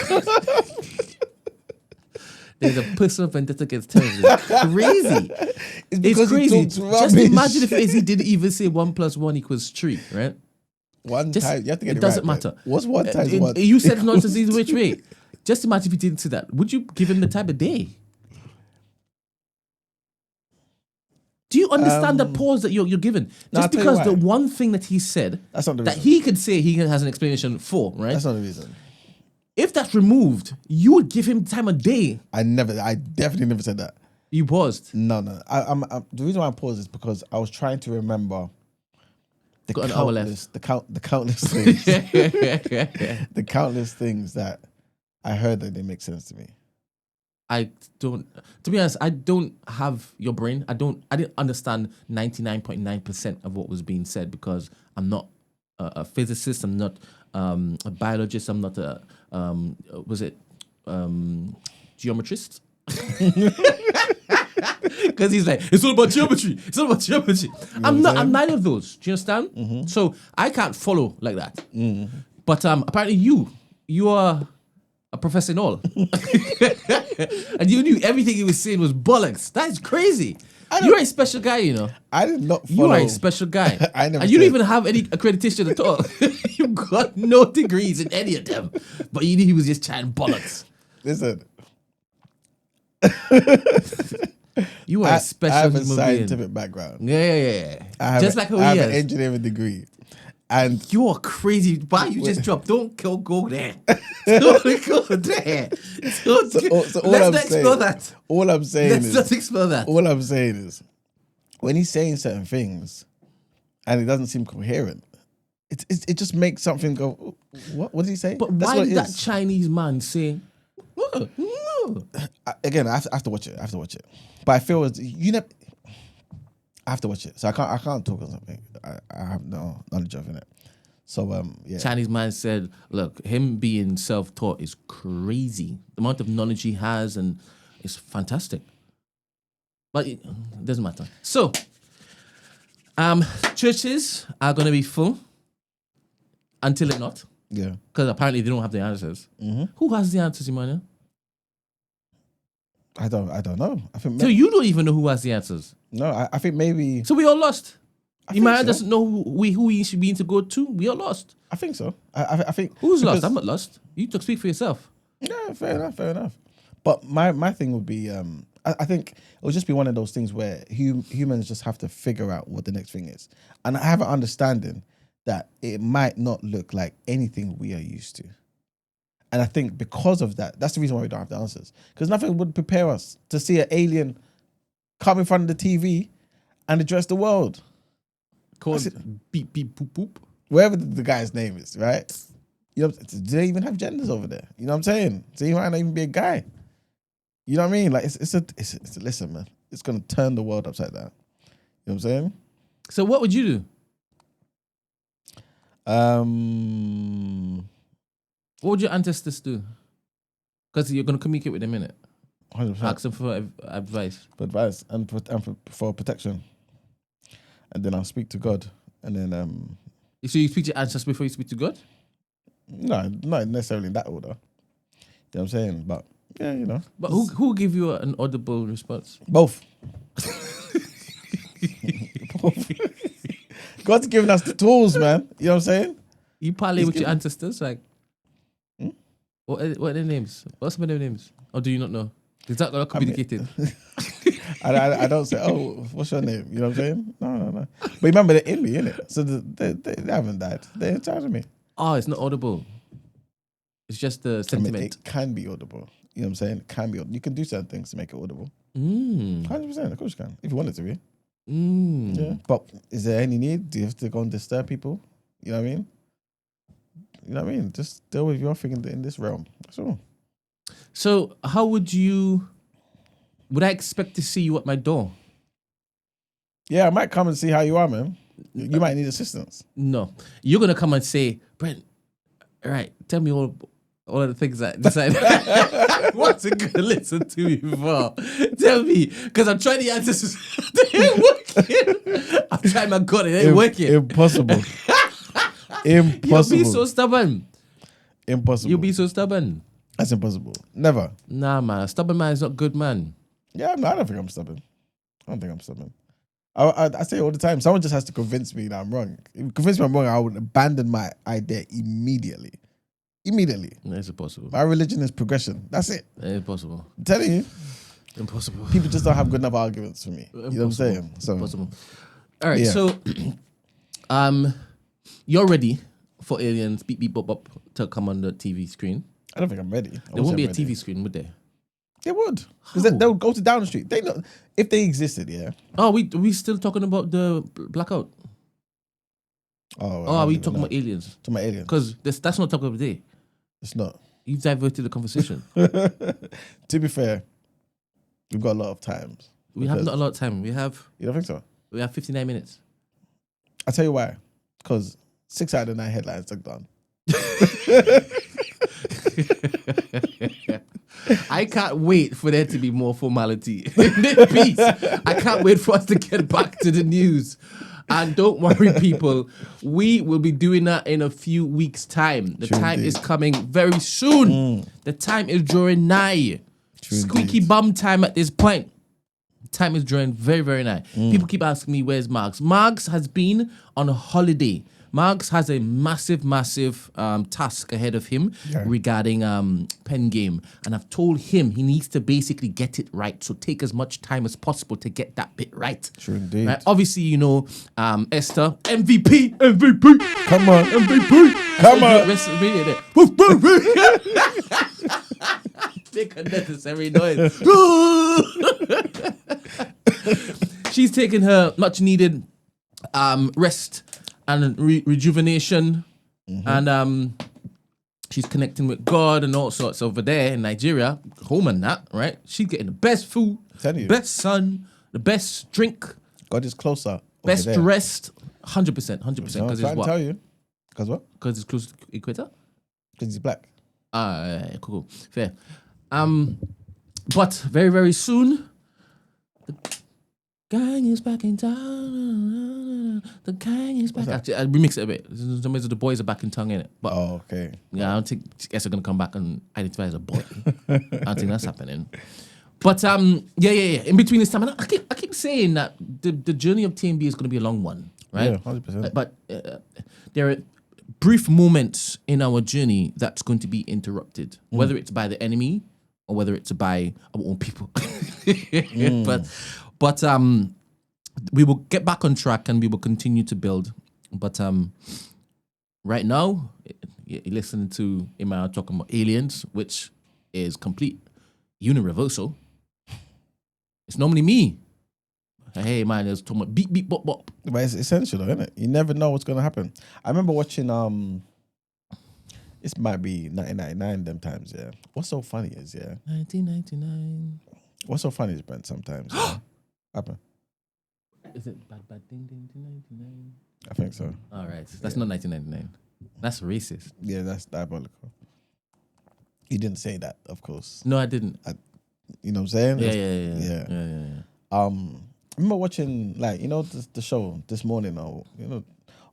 There's a personal vendetta against Terrence. It's crazy. It's crazy. Just imagine if he didn't even say 1 + 1 = 3, right? One time, you have to get it doesn't right, matter. What's 1 times 1? You said nonsense either which way. Just imagine if you didn't say that. Would you give him the time of day? Do you understand the pause that you're given? Just because the one thing that he said that's not the reason. that he could say he has an explanation for, right? That's not the reason. If that's removed, you would give him time of day. I definitely never said that. You paused. No. The reason why I paused is because I was trying to remember the countless things, the countless things that I heard that didn't make sense to me. To be honest, I don't have your brain. I didn't understand 99.9% of what was being said because I'm not a physicist. I'm not a biologist. I'm not a geometrist. Because he's like, it's all about geometry. It's all about geometry. I'm neither of those. Do you understand? Mm-hmm. So I can't follow like that. Mm-hmm. But apparently you are a professor in all. And you knew everything he was saying was bollocks. That is crazy. You're a special guy, you know. I did not follow. You are a special guy. I never and you don't even have any accreditation at all. You got no degrees in any of them. But you knew he was just chatting bollocks. Listen. You are a special I have a human scientific being. background. Yeah. Just like I have an engineering degree. And you are crazy. Why you just dropped? Don't go there. Don't go there. Let's not explore that. All I'm saying Let's not explore that. All I'm saying is, when he's saying certain things, and it doesn't seem coherent, it just makes something go. What did he say? But why did that Chinese man say? Again, I have to watch it. But I feel I have to watch it, so I can't talk on something I have no knowledge of in it. So yeah. Chinese man said, "Look, him being self-taught is crazy. The amount of knowledge he has and it's fantastic, but it doesn't matter." So, churches are going to be full until they're not. Yeah, because apparently they don't have the answers. Mm-hmm. Who has the answers, Emmanuel? I don't know. I think so. You don't even know who has the answers. No, I think maybe. So we all lost. Emmanuel doesn't know who he should be to go to. We all lost. I think so. I think. Who's lost? I'm not lost. You talk speak for yourself. Yeah, fair enough. But my thing would be, I think it will just be one of those things where humans just have to figure out what the next thing is. And I have an understanding that it might not look like anything we are used to. And I think because of that, that's the reason why we don't have the answers. Because nothing would prepare us to see an alien come in front of the TV and address the world. Called beep beep boop boop. Wherever the guy's name is, right? You know, do they even have genders over there? You know what I'm saying? So he might not even be a guy. You know what I mean? Like it's a listen, man. It's gonna turn the world upside down. You know what I'm saying? So what would you do? What would your ancestors do? Because you're gonna communicate with them, innit? 100%. Ask them for advice. For advice and for protection. And then I'll speak to God. And then So you speak to your ancestors before you speak to God? no, not necessarily in that order. You know what I'm saying? But yeah, you know. But who give you an audible response? Both. Both. God's given us the tools, man. You know what I'm saying? You parlay with your ancestors, like. What are their names? What's some of their names? Or do you not know? Is that not communicated? I don't say, oh, what's your name? You know what I'm saying? No. But remember, they're in me, innit? So they haven't died. They're in charge of me. Oh, it's not audible. It's just the sentiment. I mean, it can be audible. You know what I'm saying? It can be audible. You can do certain things to make it audible. 100%, of course you can. If you want it to be. Yeah. But is there any need? Do you have to go and disturb people? You know what I mean? You know what I mean? Just deal with your thing in this realm. That's all. So how would I expect to see you at my door? Yeah, I might come and see how you are, man. You might need assistance. No. You're going to come and say, Brent, all right, tell me all of the things that decide. What's it going to listen to me for? Tell me. Because I'm trying to answer. They ain't working. I'm trying my God, it ain't working. Impossible. Impossible. You'll be so stubborn. Impossible. You'll be so stubborn. That's impossible. Never. Nah, man. A stubborn man is not good, man. Yeah, I don't think I'm stubborn. I say it all the time. Someone just has to convince me that I'm wrong. If you convince me I'm wrong, I would abandon my idea immediately. It's impossible. My religion is progression. That's it. It's impossible. I'm telling you. Impossible. People just don't have good enough arguments for me. You know what I'm saying? So, impossible. All right, yeah. so you're ready for aliens beep beep bop bop to come on the TV screen. I don't think I'm ready. There won't be a TV screen, would there? They would. Because they'll go to Down Street. They know if they existed, yeah. Oh, we still talking about the blackout? Oh, are we talking about aliens? Talking about aliens. Because that's not topic of the day. It's not. You've diverted the conversation. To be fair, we've got a lot of times. We have not a lot of time. You don't think so? We have 59 minutes. I'll tell you why. Because 6 out of 9 headlines are done. I can't wait for there to be more formality in this piece. I can't wait for us to get back to the news. And don't worry, people. We will be doing that in a few weeks' time. The time is coming very soon. The time is drawing nigh. Squeaky bum time at this point. Time is drawing very, very nigh. People keep asking me, where's Margs? Margs has been on a holiday. Margs has a massive task ahead of him regarding pen game. And I've told him he needs to basically get it right. So take as much time as possible to get that bit right. True indeed. Right? Obviously, you know, Esther, MVP. Come on. MVP. Come on. Make unnecessary noise. She's taking her much needed rest and rejuvenation, and she's connecting with God and all sorts over there in Nigeria, home and that, right? She's getting the best food, best sun, the best drink. God is closer. Best rest, 100%. Because it's what? Tell you. Because what? Because it's close to the equator? Because he's black. Cool. Fair. But very, very soon, the gang is back in town. The gang is back. Actually, I remix it a bit. Some of the boys are back in town, innit? But okay. yeah, I don't think Esther gonna come back and identify as a boy. I don't think that's happening. But yeah. In between this time, and I keep saying that the journey of TMB is gonna be a long one, right? Yeah, 100%. But there are brief moments in our journey that's going to be interrupted, whether it's by the enemy or whether it's to buy our own people. But we will get back on track and we will continue to build. But right now, you're listening to Emma talking about aliens, which is complete universal. It's normally me. Hey man, it's talking about beep beep bop bop. But it's essential, though, isn't it? You never know what's going to happen. I remember watching. This might be 1999. Them times, yeah. What's so funny is, 1999. What's so funny is, Brent. Sometimes, yeah. Happen. Is it bad ding ding ding 99? I think so. All right, that's not 1999. That's racist. Yeah, that's diabolical. You didn't say that, of course. No, I didn't. You know what I'm saying? Yeah. I remember watching, like, you know, the show This Morning, or, you know,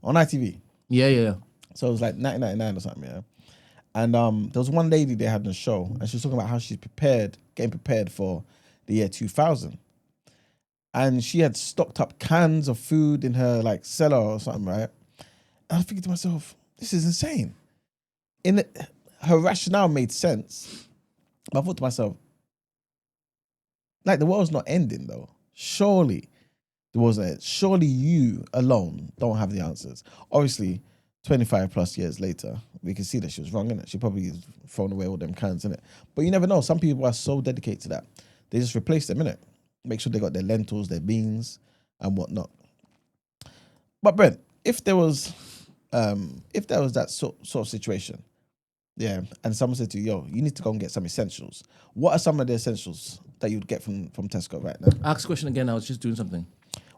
on ITV. Yeah. So it was like 1999 or something, yeah. And there was one lady they had on the show, and she was talking about how she's getting prepared for the year 2000. And she had stocked up cans of food in her, like, cellar or something, right? And I was thinking to myself, this is insane. Her rationale made sense. But I thought to myself, like, the world's not ending, though. Surely surely you alone don't have the answers. Obviously, 25 plus years later, we can see that she was wrong, innit? She probably thrown away all them cans, innit? But you never know. Some people are so dedicated to that. They just replace them, innit? Make sure they got their lentils, their beans, and whatnot. But Brent, if there was that sort of situation, yeah, and someone said to you, yo, you need to go and get some essentials. What are some of the essentials that you'd get from Tesco right now? Ask the question again. I was just doing something.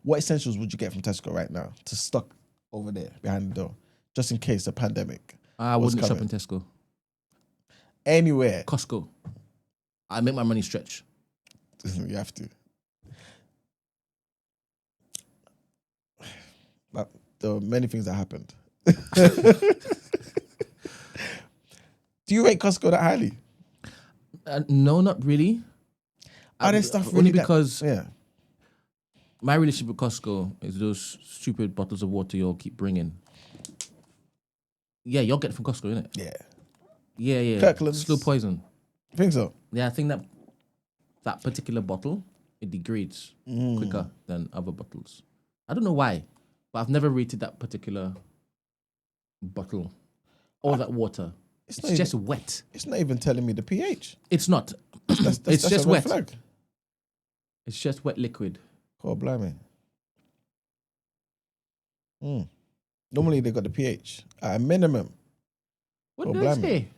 What essentials would you get from Tesco right now to stock over there behind the door, just in case the pandemic? I wouldn't shop in Tesco. Anywhere. Costco. I make my money stretch. You have to. But there were many things that happened. Do you rate Costco that highly? No, not really. Are there stuff really only because yeah. my relationship with Costco is those stupid bottles of water y'all keep bringing. Yeah, y'all get it from Costco, innit? Yeah. Yeah. Kirkland's. Slow poison. I think so. Yeah, I think that particular bottle, it degrades quicker than other bottles. I don't know why, but I've never rated that particular bottle or that water. It's just wet. It's not even telling me the pH. It's not. That's it's just a red wet. Flag. It's just wet liquid. Oh, blimey. Normally they got the pH at a minimum. What did I say?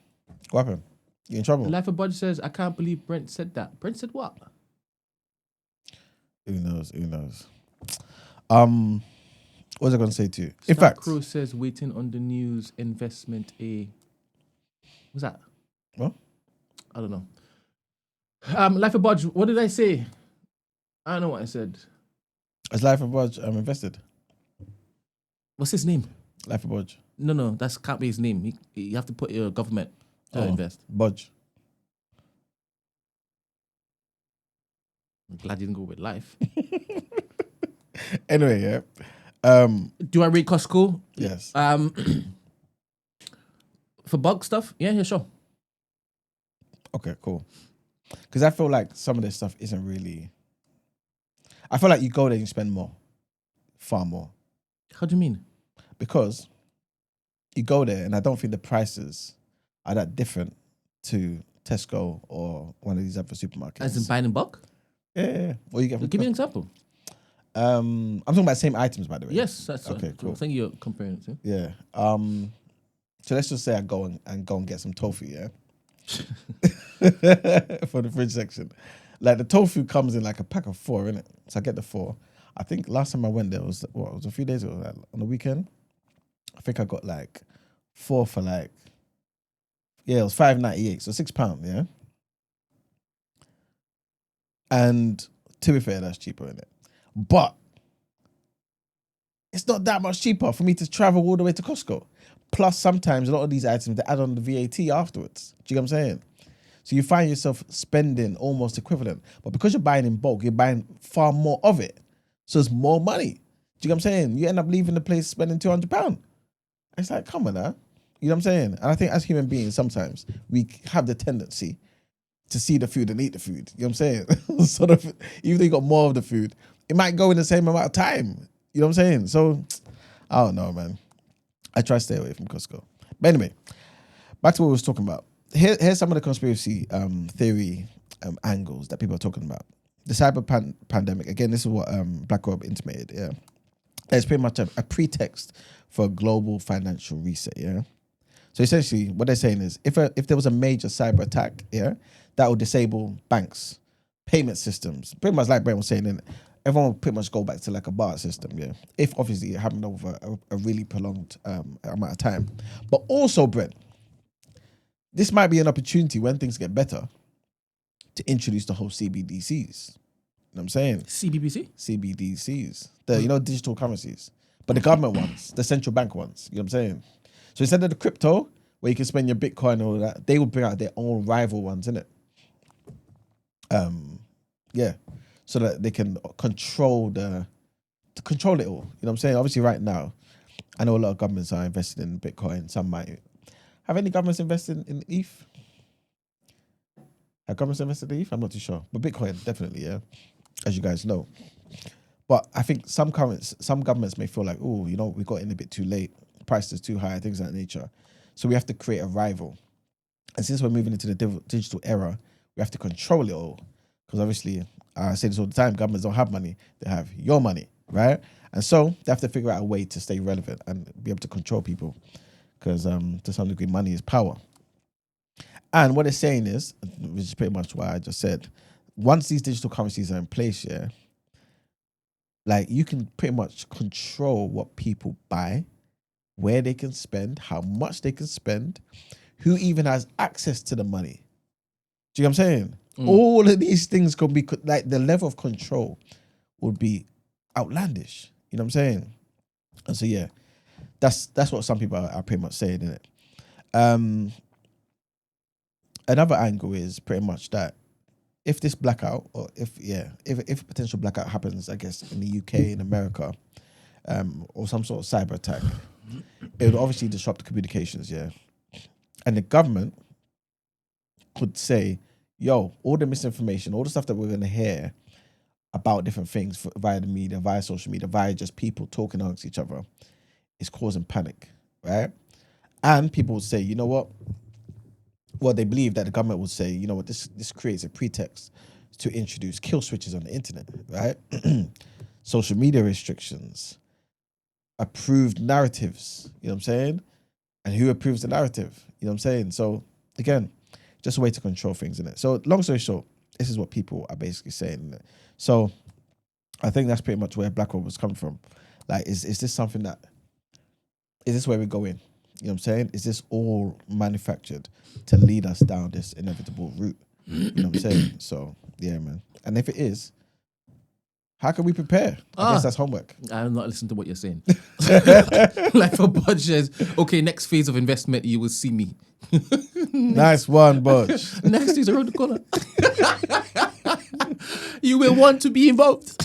What happened? You in trouble? Life of Budge says, I can't believe Brent said that. Brent said what? Who knows? What was I going to say to you? In fact, Crow says, waiting on the news, investment A. What's that? What? I don't know. Life of Budge, what did I say? I don't know what I said. Is Life of Budge invested? What's his name? Life of Budge. No, that can't be his name. You have to put your government to invest. Budge. I'm glad you didn't go with Life. Anyway, yeah. Do I rate Costco? Yes. For bulk stuff? Yeah, sure. Okay, cool. Because I feel like some of this stuff isn't really... I feel like you go there and you spend more. Far more. How do you mean? Because you go there and I don't think the prices are that different to Tesco or one of these other supermarkets. As in buying in bulk? Yeah. What you get from Give me an example. I'm talking about the same items, by the way. Yes, that's okay. Cool. I think you're comparing it to. Yeah. So let's just say I go and get some tofu, yeah? For the fridge section. Like the tofu comes in like a pack of 4, innit? So I get the 4. I think last time I went there was a few days ago, like on the weekend. I think I got like 4 for like, it was £5.98, so £6, yeah? And to be fair, that's cheaper, innit? But it's not that much cheaper for me to travel all the way to Costco. Plus, sometimes a lot of these items, they add on the VAT afterwards. Do you get what I'm saying? So you find yourself spending almost equivalent. But because you're buying in bulk, you're buying far more of it. So it's more money. Do you get what I'm saying? You end up leaving the place spending £200. It's like, come on now. You know what I'm saying? And I think as human beings, sometimes we have the tendency to see the food and eat the food. You know what I'm saying? Sort of, even though you got more of the food, it might go in the same amount of time. You know what I'm saying? So, I don't know, man. I try to stay away from Costco. But anyway, back to what we was talking about. Here's some of the conspiracy theory angles that people are talking about. The cyber pandemic. Again, this is what Black Rob intimated. Yeah, it's pretty much a pretext for a global financial reset. Yeah. So essentially, what they're saying is, if there was a major cyber attack, yeah, that would disable banks, payment systems. Pretty much like Brent was saying, everyone would pretty much go back to like a bar system. Yeah, if obviously it happened over a really prolonged amount of time. But also, Brent, this might be an opportunity when things get better to introduce the whole CBDCs. You know what I'm saying? CBBC? CBDCs. The, digital currencies. But the government ones, the central bank ones. You know what I'm saying? So instead of the crypto, where you can spend your Bitcoin and all that, they will bring out their own rival ones, innit? Yeah. So that they can control it all. You know what I'm saying? Obviously right now, I know a lot of governments are invested in Bitcoin. Some might. Have any governments invested in ETH? Have governments invested in ETH? I'm not too sure. But Bitcoin, definitely, yeah. As you guys know. But I think some governments may feel like, oh, we got in a bit too late. Price is too high, things of that nature. So we have to create a rival. And since we're moving into the digital era, we have to control it all. Because obviously, I say this all the time, governments don't have money. They have your money, right? And so they have to figure out a way to stay relevant and be able to control people. Because to some degree, money is power. And what they're saying is, which is pretty much what I just said, once these digital currencies are in place, yeah, like you can pretty much control what people buy, where they can spend, how much they can spend, who even has access to the money. Do you know what I'm saying? All of these things could be, like, the level of control would be outlandish. You know what I'm saying? And so, yeah, that's what some people are pretty much saying, isn't it? Another angle is pretty much that if this blackout, or if a potential blackout happens, I guess, in the UK, in America, or some sort of cyber attack, it would obviously disrupt the communications, yeah. And the government could say, yo, all the misinformation, all the stuff that we're going to hear about different things via the media, via social media, via just people talking amongst each other, is causing panic, right? And people would say, you know what? Well, they believe that the government would say, you know what, this creates a pretext to introduce kill switches on the internet, right? Social media restrictions, approved narratives, you know what I'm saying? And who approves the narrative, you know what I'm saying? So, again, just a way to control things, in it. So, long story short, this is what people are basically saying, innit? So, I think that's pretty much where Blackwell was coming from. Like, is this something that, is this where we're going? You know what I'm saying? Is this all manufactured to lead us down this inevitable route? You know what I'm saying? So, yeah, man. And if it is, how can we prepare? I guess that's homework. I'm not listening to what you're saying. Like for budgets, okay, next phase of investment, you will see me. Nice one, Budge. Next is around the corner. You will want to be involved.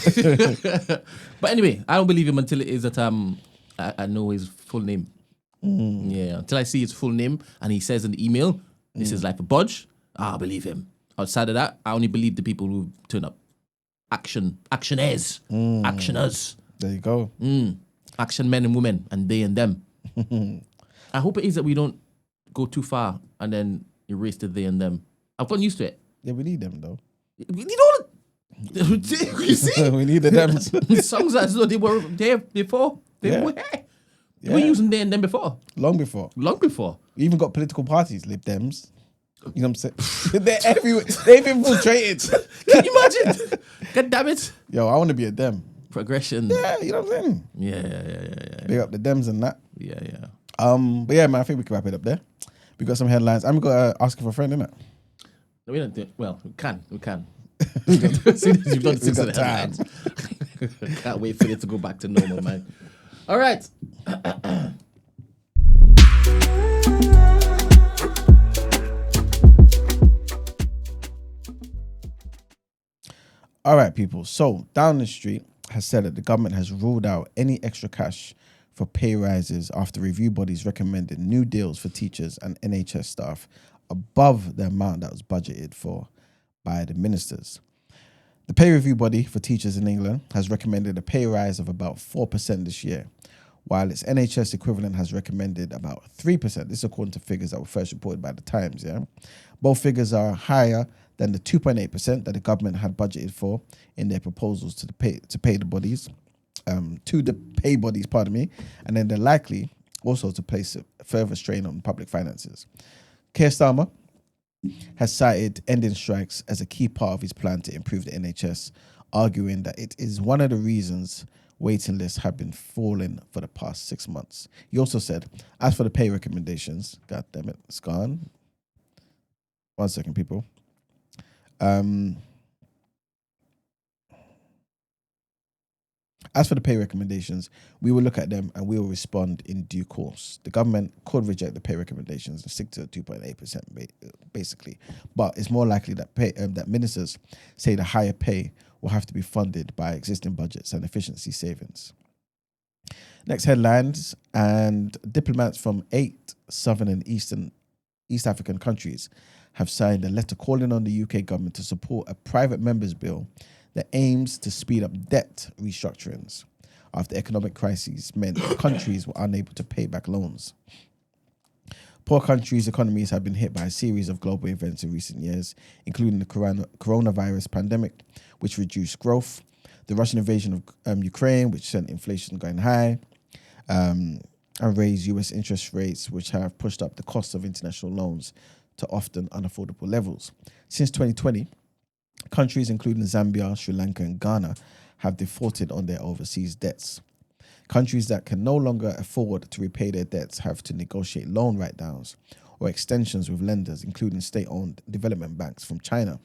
But anyway, I don't believe him until it is that I know his full name. Yeah, until I see his full name and he says in the email, this is like a Budge, I'll believe him. Outside of that, I only believe the people who turn up. Actioners. There you go. Action men and women, and they and them. I hope it is that we don't go too far and then erase the they and them. I've gotten used to it. Yeah, we need them though. We need all you see? We need the them. Songs as though they were there before. They were here. Yeah. We were using they and them before. Long before. We even got political parties, Lib Dems. You know what I'm saying? They're everywhere. They've infiltrated. Can you imagine? God damn it. Yo, I want to be a Dem. Progression. Yeah, you know what I'm saying? Yeah. Big up the Dems and that. Yeah. But yeah, man, I think we can wrap it up there. We got some headlines. I'm going to ask for a friend, innit? No, we don't do it. Well, we can. You've done 6 of the headlines. Can't wait for it to go back to normal, man. All right. All right, people. So, Down the Street has said that the government has ruled out any extra cash for pay rises after review bodies recommended new deals for teachers and NHS staff above the amount that was budgeted for by the ministers. The pay review body for teachers in England has recommended a pay rise of about 4% this year, while its NHS equivalent has recommended about 3%. This is according to figures that were first reported by the Times. Yeah, both figures are higher than the 2.8% that the government had budgeted for in their proposals to pay the bodies, pardon me, and then they're likely also to place a further strain on public finances. Keir Starmer has cited ending strikes as a key part of his plan to improve the NHS, arguing that it is one of the reasons waiting lists have been falling for the past 6 months. He also said, as for the pay recommendations, God damn it, it's gone. 1 second, people. As for the pay recommendations, we will look at them and we will respond in due course. The government could reject the pay recommendations and stick to 2.8%, basically. But it's more likely that that ministers say the higher pay will have to be funded by existing budgets and efficiency savings. Next headlines, and diplomats from 8 southern and East African countries have signed a letter calling on the UK government to support a private members bill that aims to speed up debt restructurings after economic crises meant countries were unable to pay back loans. Poor countries' economies have been hit by a series of global events in recent years, including the coronavirus pandemic, which reduced growth, the Russian invasion of Ukraine, which sent inflation going high, and raised US interest rates, which have pushed up the cost of international loans to often unaffordable levels. Since 2020, countries including Zambia, Sri Lanka, and Ghana have defaulted on their overseas debts. Countries that can no longer afford to repay their debts have to negotiate loan write-downs or extensions with lenders, including state-owned development banks from China,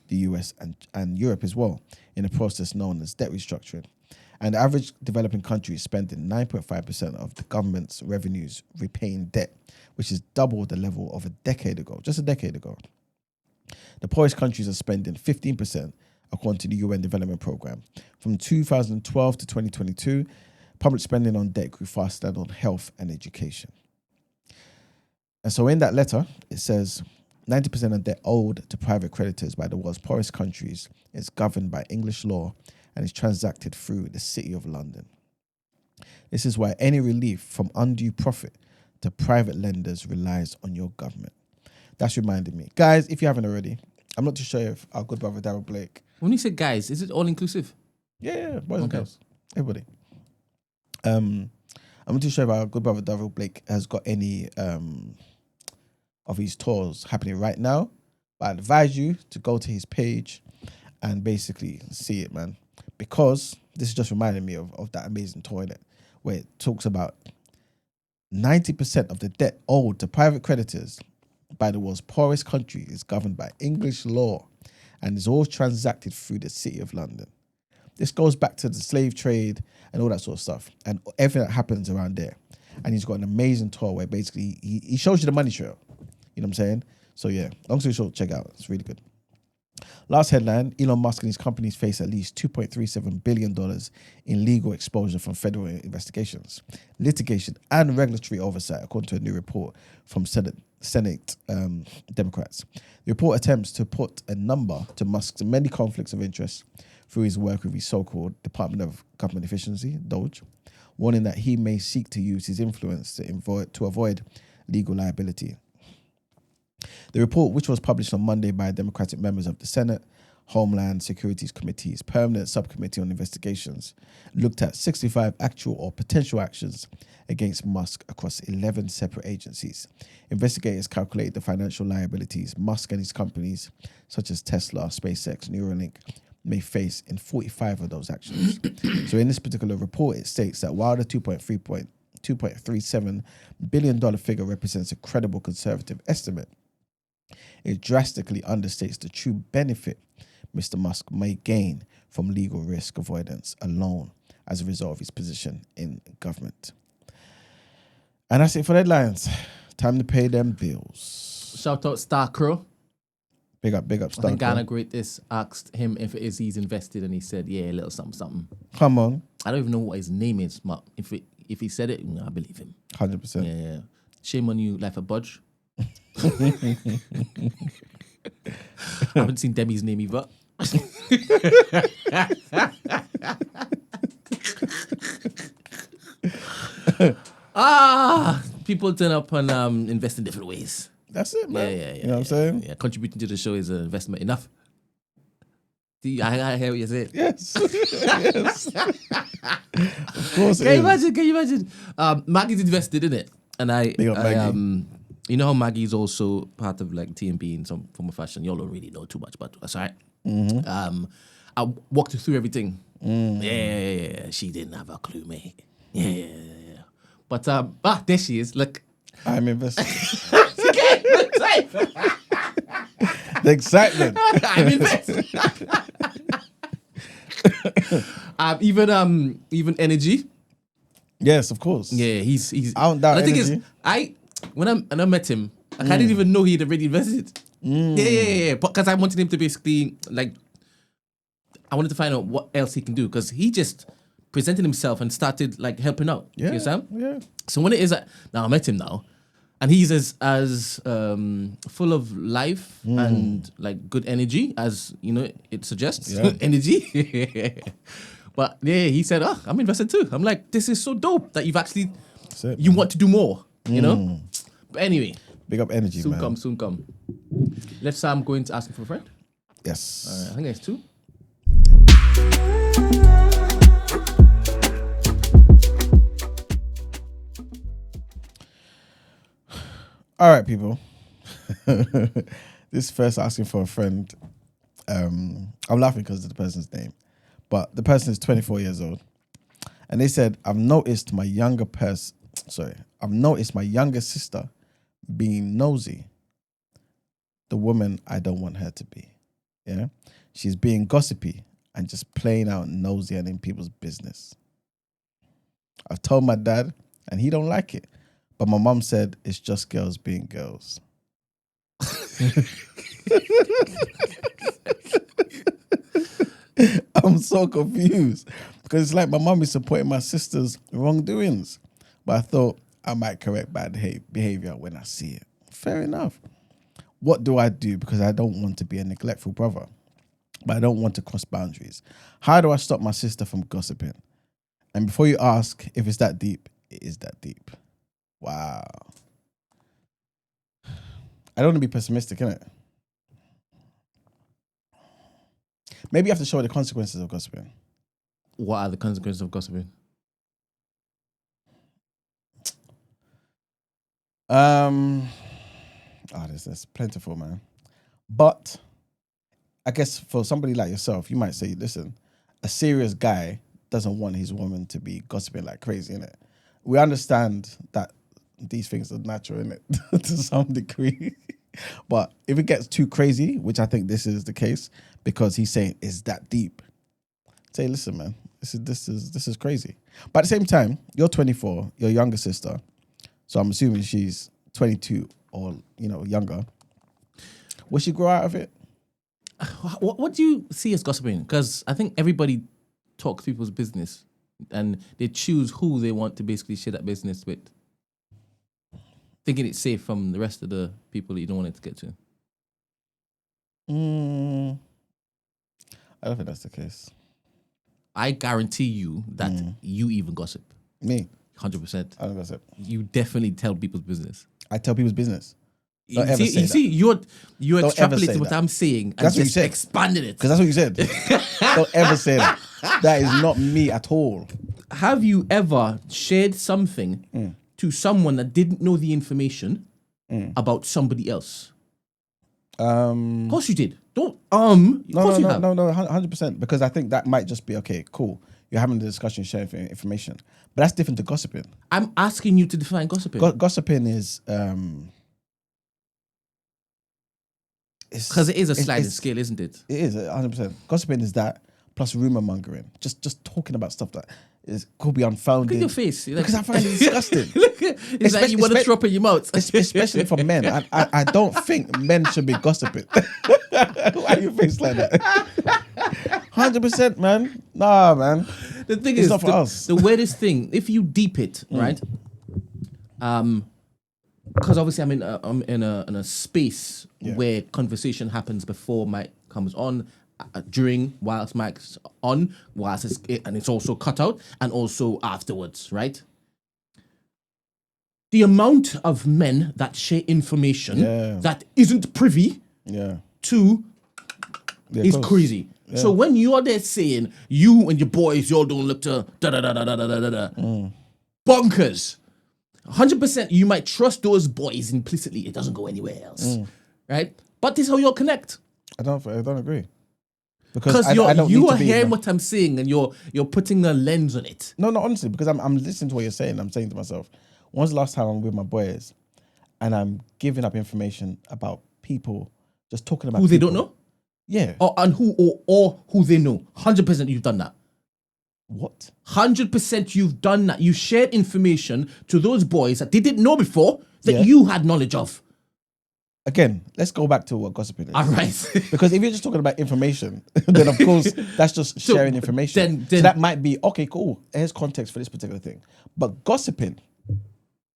the US, and Europe as well, in a process known as debt restructuring. And the average developing country is spending 9.5% of the government's revenues repaying debt, which is double the level of just a decade ago. The poorest countries are spending 15%, according to the UN Development Programme. From 2012 to 2022, public spending on debt grew faster than on health and education. And so in that letter, it says 90% of debt owed to private creditors by the world's poorest countries is governed by English law and is transacted through the City of London. This is why any relief from undue profit to private lenders relies on your government. That's reminded me. Guys, if you haven't already, I'm not too sure if our good brother Darryl Blake. When you say guys, is it all inclusive? Yeah, boys and girls. Everybody. I'm not too sure if our good brother Darryl Blake has got any of his tours happening right now, but I advise you to go to his page and basically see it, man. Because this is just reminding me of that amazing tour, innit, where it talks about 90% of the debt owed to private creditors by the world's poorest country is governed by English law and is all transacted through the City of London. This goes back to the slave trade and all that sort of stuff and everything that happens around there. And he's got an amazing tour where basically he shows you the money trail. You know what I'm saying? So yeah, long story short, check it out. It's really good. Last headline, Elon Musk and his companies face at least $2.37 billion in legal exposure from federal investigations, litigation, and regulatory oversight, according to a new report from Senate Democrats. The report attempts to put a number to Musk's many conflicts of interest through his work with his so-called Department of Government Efficiency, DOGE, warning that he may seek to use his influence to avoid legal liability. The report, which was published on Monday by Democratic members of the Senate, Homeland Security's Committee's Permanent Subcommittee on Investigations, looked at 65 actual or potential actions against Musk across 11 separate agencies. Investigators calculate the financial liabilities Musk and his companies, such as Tesla, SpaceX, Neuralink, may face in 45 of those actions. So in this particular report, it states that while the $2.37 billion figure represents a credible conservative estimate, it drastically understates the true benefit Mr. Musk may gain from legal risk avoidance alone as a result of his position in government. And that's it for headlines. Time to pay them bills. Shout out Star Crow. Big up, I Star think Crow. Ghana Greatest asked him if it is he's invested, and he said, yeah, a little something. Come on. I don't even know what his name is, but if he said it, I believe him. 100%. Yeah. Shame on you, Life a Budge. I haven't seen Demi's name either. People turn up and invest in different ways. That's it, man. Yeah. You know what I'm saying? Yeah, contributing to the show is an investment enough. I hear what you said. Yes. Yes. Of course it Can is. you imagine? Maggie's invested in it. And Big up Maggie. you know how Maggie's also part of like TMB in some form of fashion. Y'all don't really know too much, but that's all right. Mm-hmm. I walked her through everything. Yeah. She didn't have a clue, mate. Yeah. But there she is. Look. I'm invested. The excitement. I'm invested. Even energy. Yes, of course. Yeah, he's. I don't doubt the thing energy. is, when I met him, I didn't even know he'd already invested. Yeah. Because I wanted him to basically like. I wanted to find out what else he can do because he just presented himself and started like helping out. Yeah. You understand? Yeah. So when it is that now I met him now, and he's as full of life and like good energy as you know it suggests. Yeah. Energy. But yeah, he said, "Oh, I'm invested too." I'm like, "This is so dope that you've actually That's it. you want to do more." You know. But anyway, Big up energy, soon man. come. Let's say I'm going to ask him for a friend. Yes. I think it's 2. All right, people. This first asking for a friend. I'm laughing because of the person's name, but the person is 24 years old, and they said, I've noticed my younger sister being nosy. The woman I don't want her to be. Yeah, she's being gossipy and just plain out nosy and in people's business. I've told my dad, and he don't like it. But my mum said it's just girls being girls. I'm so confused because it's like my mum is supporting my sister's wrongdoings. But I thought I might correct bad behavior when I see it. Fair enough. What do I do? Because I don't want to be a neglectful brother, but I don't want to cross boundaries. How do I stop my sister from gossiping? And before you ask if it's that deep, it is that deep. Wow. I don't want to be pessimistic, innit? Maybe you have to show the consequences of gossiping. What are the consequences of gossiping? There's plentiful, man. But I guess for somebody like yourself, you might say, listen, a serious guy doesn't want his woman to be gossiping like crazy, innit? We understand that these things are natural, innit? To some degree. But if it gets too crazy, which I think this is the case, because he's saying it's that deep, say, listen, man, this is crazy. But at the same time, you're 24, your younger sister, so I'm assuming she's 22 or younger. Will she grow out of it? What do you see as gossiping? Because I think everybody talks people's business and they choose who they want to basically share that business with, thinking it's safe from the rest of the people that you don't want it to get to. I don't think that's the case. I guarantee you that you even gossip. Me? 100%. I don't gossip. You definitely tell people's business. I tell people's business. You're extrapolating what that. I'm saying That's and what you just said. expanding it. Because that's what you said. Don't ever say that. That is not me at all. Have you ever shared something to someone that didn't know the information about somebody else? Of course you did. Don't Of course you have. No, 100%. Because I think that might just be okay, cool. You're having the discussion, sharing information, but that's different to gossiping. I'm asking you to define gossiping. Gossiping is because it is a sliding scale, isn't it? It is 100%. Gossiping is that plus rumor mongering, just talking about stuff that could be unfounded. Look at your face. Because I find it disgusting. It's like you want to throw up in your mouth. Especially for men. I don't think men should be gossiping. Why your face like that? 100%, man. Nah, man. The thing It's is, not for us. the weirdest thing, if you deep it, right? because obviously I'm in a space Yeah. where conversation happens before mic comes on, during, whilst mic's on, whilst it's also cut out, and also afterwards, right? The amount of men that share information Yeah. that isn't privy Yeah. to Yeah, is of course. crazy. So when you're there saying you and your boys, y'all don't look to da da da da da da da da, bonkers. 100%, you might trust those boys implicitly. It doesn't go anywhere else, right? But this is how you'll connect. I don't agree. Because I don't you need to are be hearing in what I'm saying, and you're putting a lens on it. No, honestly, because I'm listening to what you're saying. I'm saying to myself, when's the last time I'm with my boys and I'm giving up information about people, just talking about Who they people. don't know? Yeah. Or who they know. 100% you've done that. What? 100% you've done that. You shared information to those boys that they didn't know before that Yeah. you had knowledge of. Again, let's go back to what gossiping is. All right. Because if you're just talking about information, then of course that's just So sharing information. then- so that might be, okay, cool. Here's context for this particular thing. But gossiping,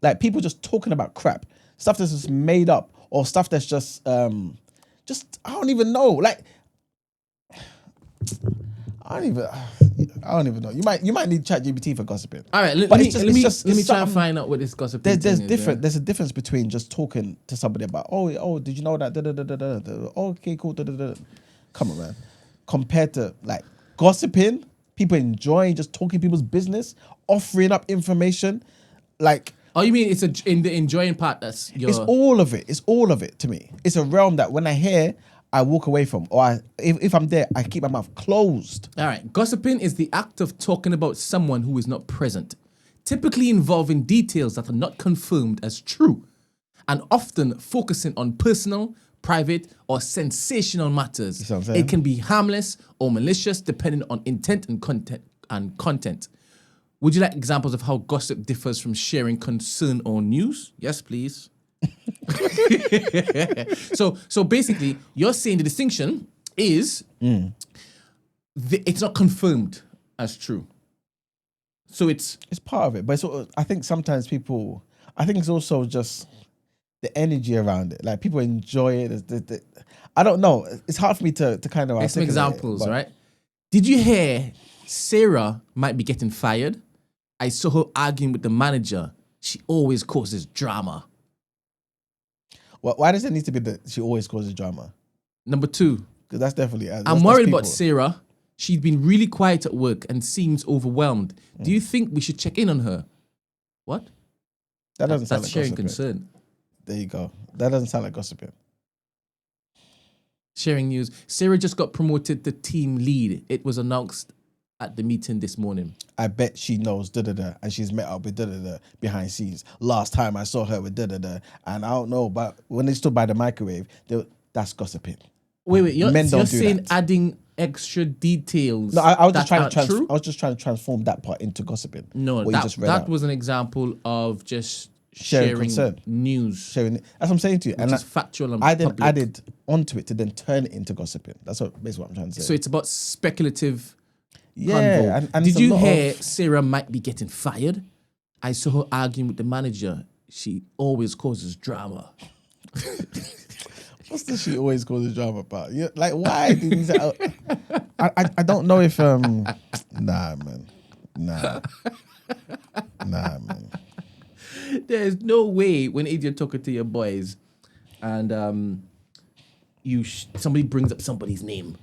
like people just talking about crap, stuff that's just made up, or stuff that's just I don't even know. Like I don't even know. You might need ChatGPT for gossiping. All right, let But me it's just- let me it's just- let me it's try and something- find out what this gossip There's thing is, different. yeah. There's a difference between just talking to somebody about did you know that? Da, da, da, da, da, da. Oh, okay, cool. Da, da, da. Come on, man. Compared to like gossiping, people enjoying just talking people's business, offering up information, like Oh, you mean it's in the enjoying part that's your... it's all of it. It's all of it to me. It's a realm that when I hear, I walk away from, or if I'm there, I keep my mouth closed. All right. Gossiping is the act of talking about someone who is not present, typically involving details that are not confirmed as true, and often focusing on personal, private, or sensational matters. see what I'm saying? It can be harmless or malicious depending on intent and content. Would you like examples of how gossip differs from sharing concern or news? Yes, please. So basically, you're saying the distinction is it's not confirmed as true. So it's part of it, but I think sometimes I think it's also just the energy around it. Like people enjoy it. I don't know. It's hard for me to kind of some articulate examples, it, but right? Did you hear Sarah might be getting fired? I saw her arguing with the manager. She always causes drama. Why does it need to be that she always causes drama? Number 2, Because that's definitely. I'm worried about Sarah. She's been really quiet at work and seems overwhelmed. Do you think we should check in on her? What? That doesn't sound That's like sharing gossiping. concern. There you go. That doesn't sound like gossiping. Sharing news. Sarah just got promoted to team lead. It was announced at the meeting this morning. I bet she knows and she's met up with behind scenes. Last time I saw her with and I don't know, but when they stood by the microwave, that's gossiping. Wait, you're Men don't do saying that. adding extra details? No, I was just that trying aren't true? I was just trying to transform that part into gossiping. No, what you just read that out. was an example of just Sharing sharing concern. news, Sharing it. That's what I'm saying to you. which is factual and I then public. added onto it to then turn it into gossiping. That's basically what I'm trying to say. So it's about speculative yeah, convo. and Did it's a you lot hear of- Sarah might be getting fired? I saw her arguing with the manager. She always causes drama. What's this she always causes drama about? Yeah, like why did you say? I don't know if nah man, nah man. There's no way when you're talking to your boys and somebody brings up somebody's name.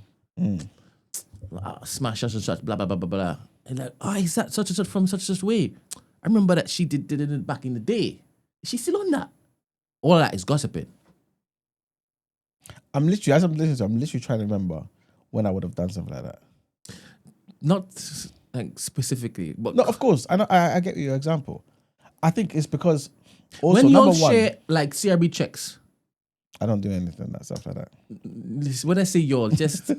Smash such and such, blah, blah, blah, blah, blah. And like, is that such and such from such and such way? I remember that she did it back in the day. Is she still on that? All that is gossiping. I'm literally trying to remember when I would have done something like that. Not like specifically, but No, of course, I get your example. I think it's because also when you all number one, share like CRB checks, I don't do anything that stuff like that. when I say y'all, just do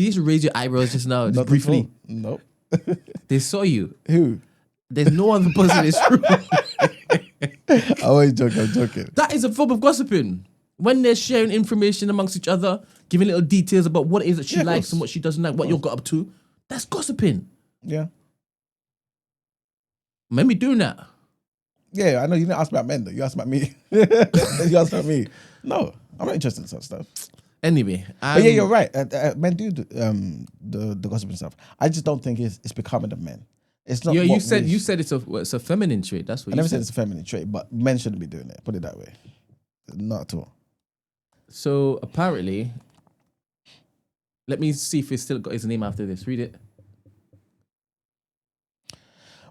you just raise your eyebrows just now, just Not briefly? before. Nope. They saw you. Who? There's no other person in this room. I'm always joking. I'm joking. That is a form of gossiping. When they're sharing information amongst each other, giving little details about what it is that she Yeah, of likes course. and what she doesn't like, what you got up to, that's gossiping. Yeah. Maybe doing that. Yeah, I know you didn't ask about men though. You asked about me. You asked about me. No, I'm not interested in such stuff. Anyway, But yeah, you're right. Men do the gossip and stuff. I just don't think it's becoming of men. It's not. Yeah, what you said it's a feminine trait. That's what I you never said. said it's a feminine trait, but men shouldn't be doing it. Put it that way. Not at all. So apparently, let me see if it's still got his name after this. Read it.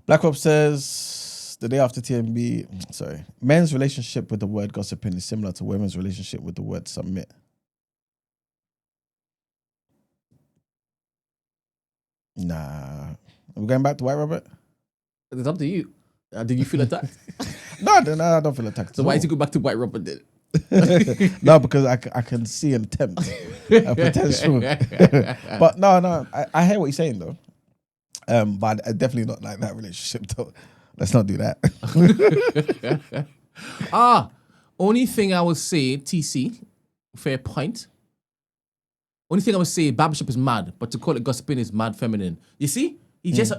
Blackwell says the day after TMB. Sorry, men's relationship with the word gossiping is similar to women's relationship with the word submit. Nah, are we going back to White Robert? It's up to you. Did you feel attacked? No, I don't feel attacked. So why did you go back to White Robert then? No, because I can see an attempt, a potential. But no, I hear what you're saying though. But I definitely not like that relationship though. Let's not do that. Only thing I would say, TC, fair point. Only thing I would say, barbershop is mad, but to call it gossiping is mad feminine. You see? He just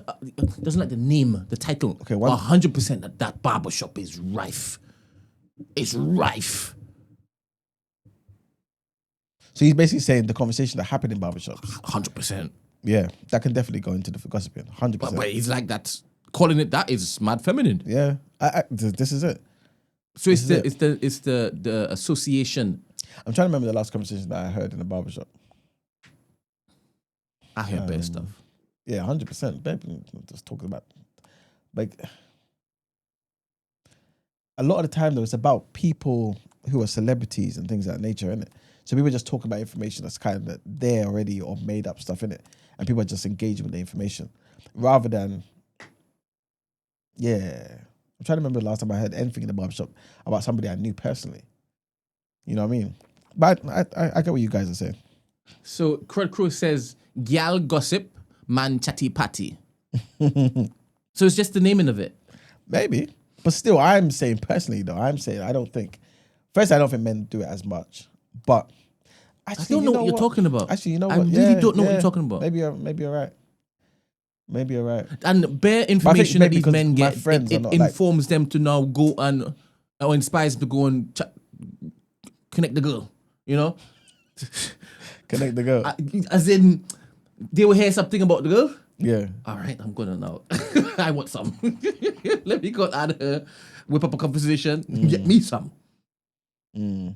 doesn't like the name, the title. Okay, 100% that barbershop is rife. It's rife. So he's basically saying the conversation that happened in barbershops. 100%. Yeah, that can definitely go into the gossiping. 100%. But he's like that. Calling it that is mad feminine. Yeah, this is it. So it's the association. I'm trying to remember the last conversation that I heard in a barbershop. I hear better stuff. Yeah, 100%. Babe, just talking about like a lot of the time though, it's about people who are celebrities and things of that nature, innit? So people just talk about information that's kind of there already or made up stuff in it, and people are just engaging with the information rather than. Yeah, I'm trying to remember the last time I heard anything in the barbershop about somebody I knew personally. You know what I mean? But I get what you guys are saying. So Crud Crow says, "Gal gossip, man chatty patty." So it's just the naming of it. Maybe, but still, I'm saying personally though, I don't think men do it as much, but actually, I don't know what you're talking about. Actually, you know I what? really don't know what you're talking about. Maybe you're right. Maybe you're right. And bare information that these men get, it informs them to now go and, or inspires them to go and connect the girl, you know? Connect the girl. As in, they will hear something about the girl. Yeah. All right, I'm gonna now. I want some. Let me go and whip up a conversation. Get me some. 100%.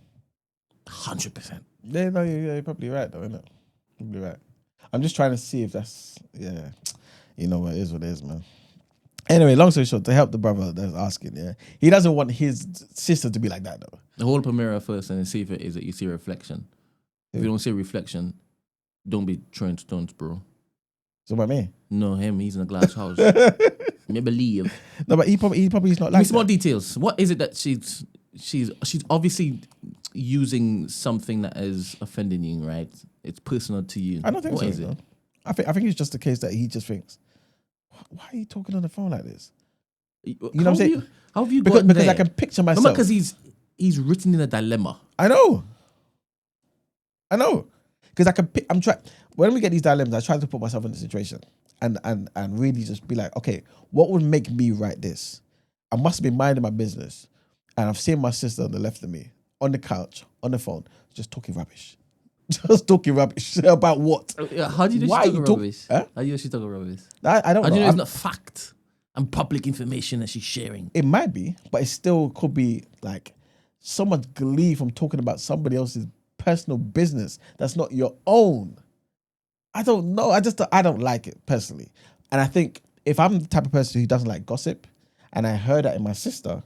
Yeah, no, you're probably right though, isn't it? Probably right. I'm just trying to see if that's you know what it is, man. Anyway, long story short, to help the brother that's asking, he doesn't want his sister to be like that though. Hold up a mirror first and see if it is that you see a reflection. If you don't see a reflection, don't be throwing stones, bro. So about me? No, him. He's in a glass house. Me believe. No, but he probably is not like. Give me some more details. What is it that she's obviously using something that is offending you, right? It's personal to you. I don't think what so. Is it? I think it's just the case that he just thinks, why are you talking on the phone like this? You know what I'm saying? How have you because there? I can picture myself. Because he's written in a dilemma. I know. Because I'm trying. When we get these dilemmas, I try to put myself in the situation and really just be like, okay, what would make me write this? I must be minding my business, and I've seen my sister on the left of me on the couch on the phone, just talking rubbish. Just talking rubbish about what? How do you know she's talking rubbish? Huh? How do you know she's talking rubbish? I don't know. How do you know it's not fact and public information that she's sharing? It might be, but it still could be like so much glee from talking about somebody else's personal business that's not your own. I don't know. I don't like it personally. And I think if I'm the type of person who doesn't like gossip and I heard that in my sister,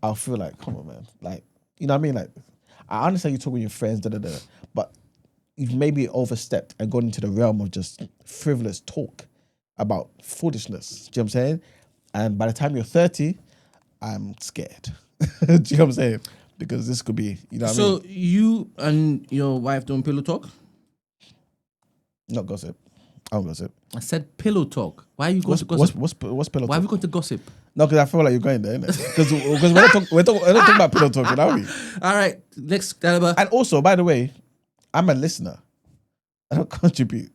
I'll feel like, come on, man. Like, you know what I mean? Like, I understand you talk with your friends, but you've maybe overstepped and gone into the realm of just frivolous talk about foolishness. Do you know what I'm saying? And by the time you're 30, I'm scared. Do you know what I'm saying? Because this could be, you know what I mean? So you and your wife don't pillow talk? Not gossip. I don't gossip. I said pillow talk. Why are you going to gossip? What's pillow talk? Why are we going to gossip? No, because I feel like you're going there, innit? Because we're not talking about pillow talking, are we? All right, next caliber. And also, by the way, I'm a listener. I don't contribute.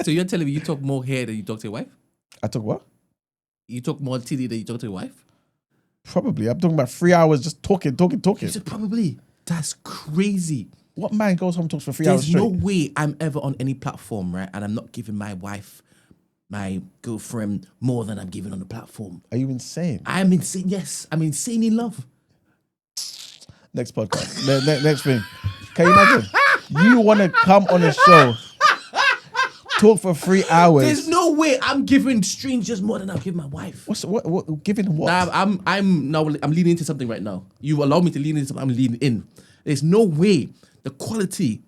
So you're telling me you talk more here than you talk to your wife? I talk what? You talk more TD than you talk to your wife? Probably. I'm talking about 3 hours just talking. You said probably. That's crazy. What man goes home and talks for 3 hours There's straight? no way I'm ever on any platform, right? And I'm not giving my wife, my girlfriend, more than I'm giving on the platform. Are you insane? I'm insane. Yes, I'm insane in love. Next podcast. Next thing. Can you imagine? You want to come on a show, talk for 3 hours. There's no way I'm giving strangers more than I'm giving my wife. What giving what? Nah, I'm leaning into something right now. You allow me to lean into something. I'm leaning in. There's no way the quality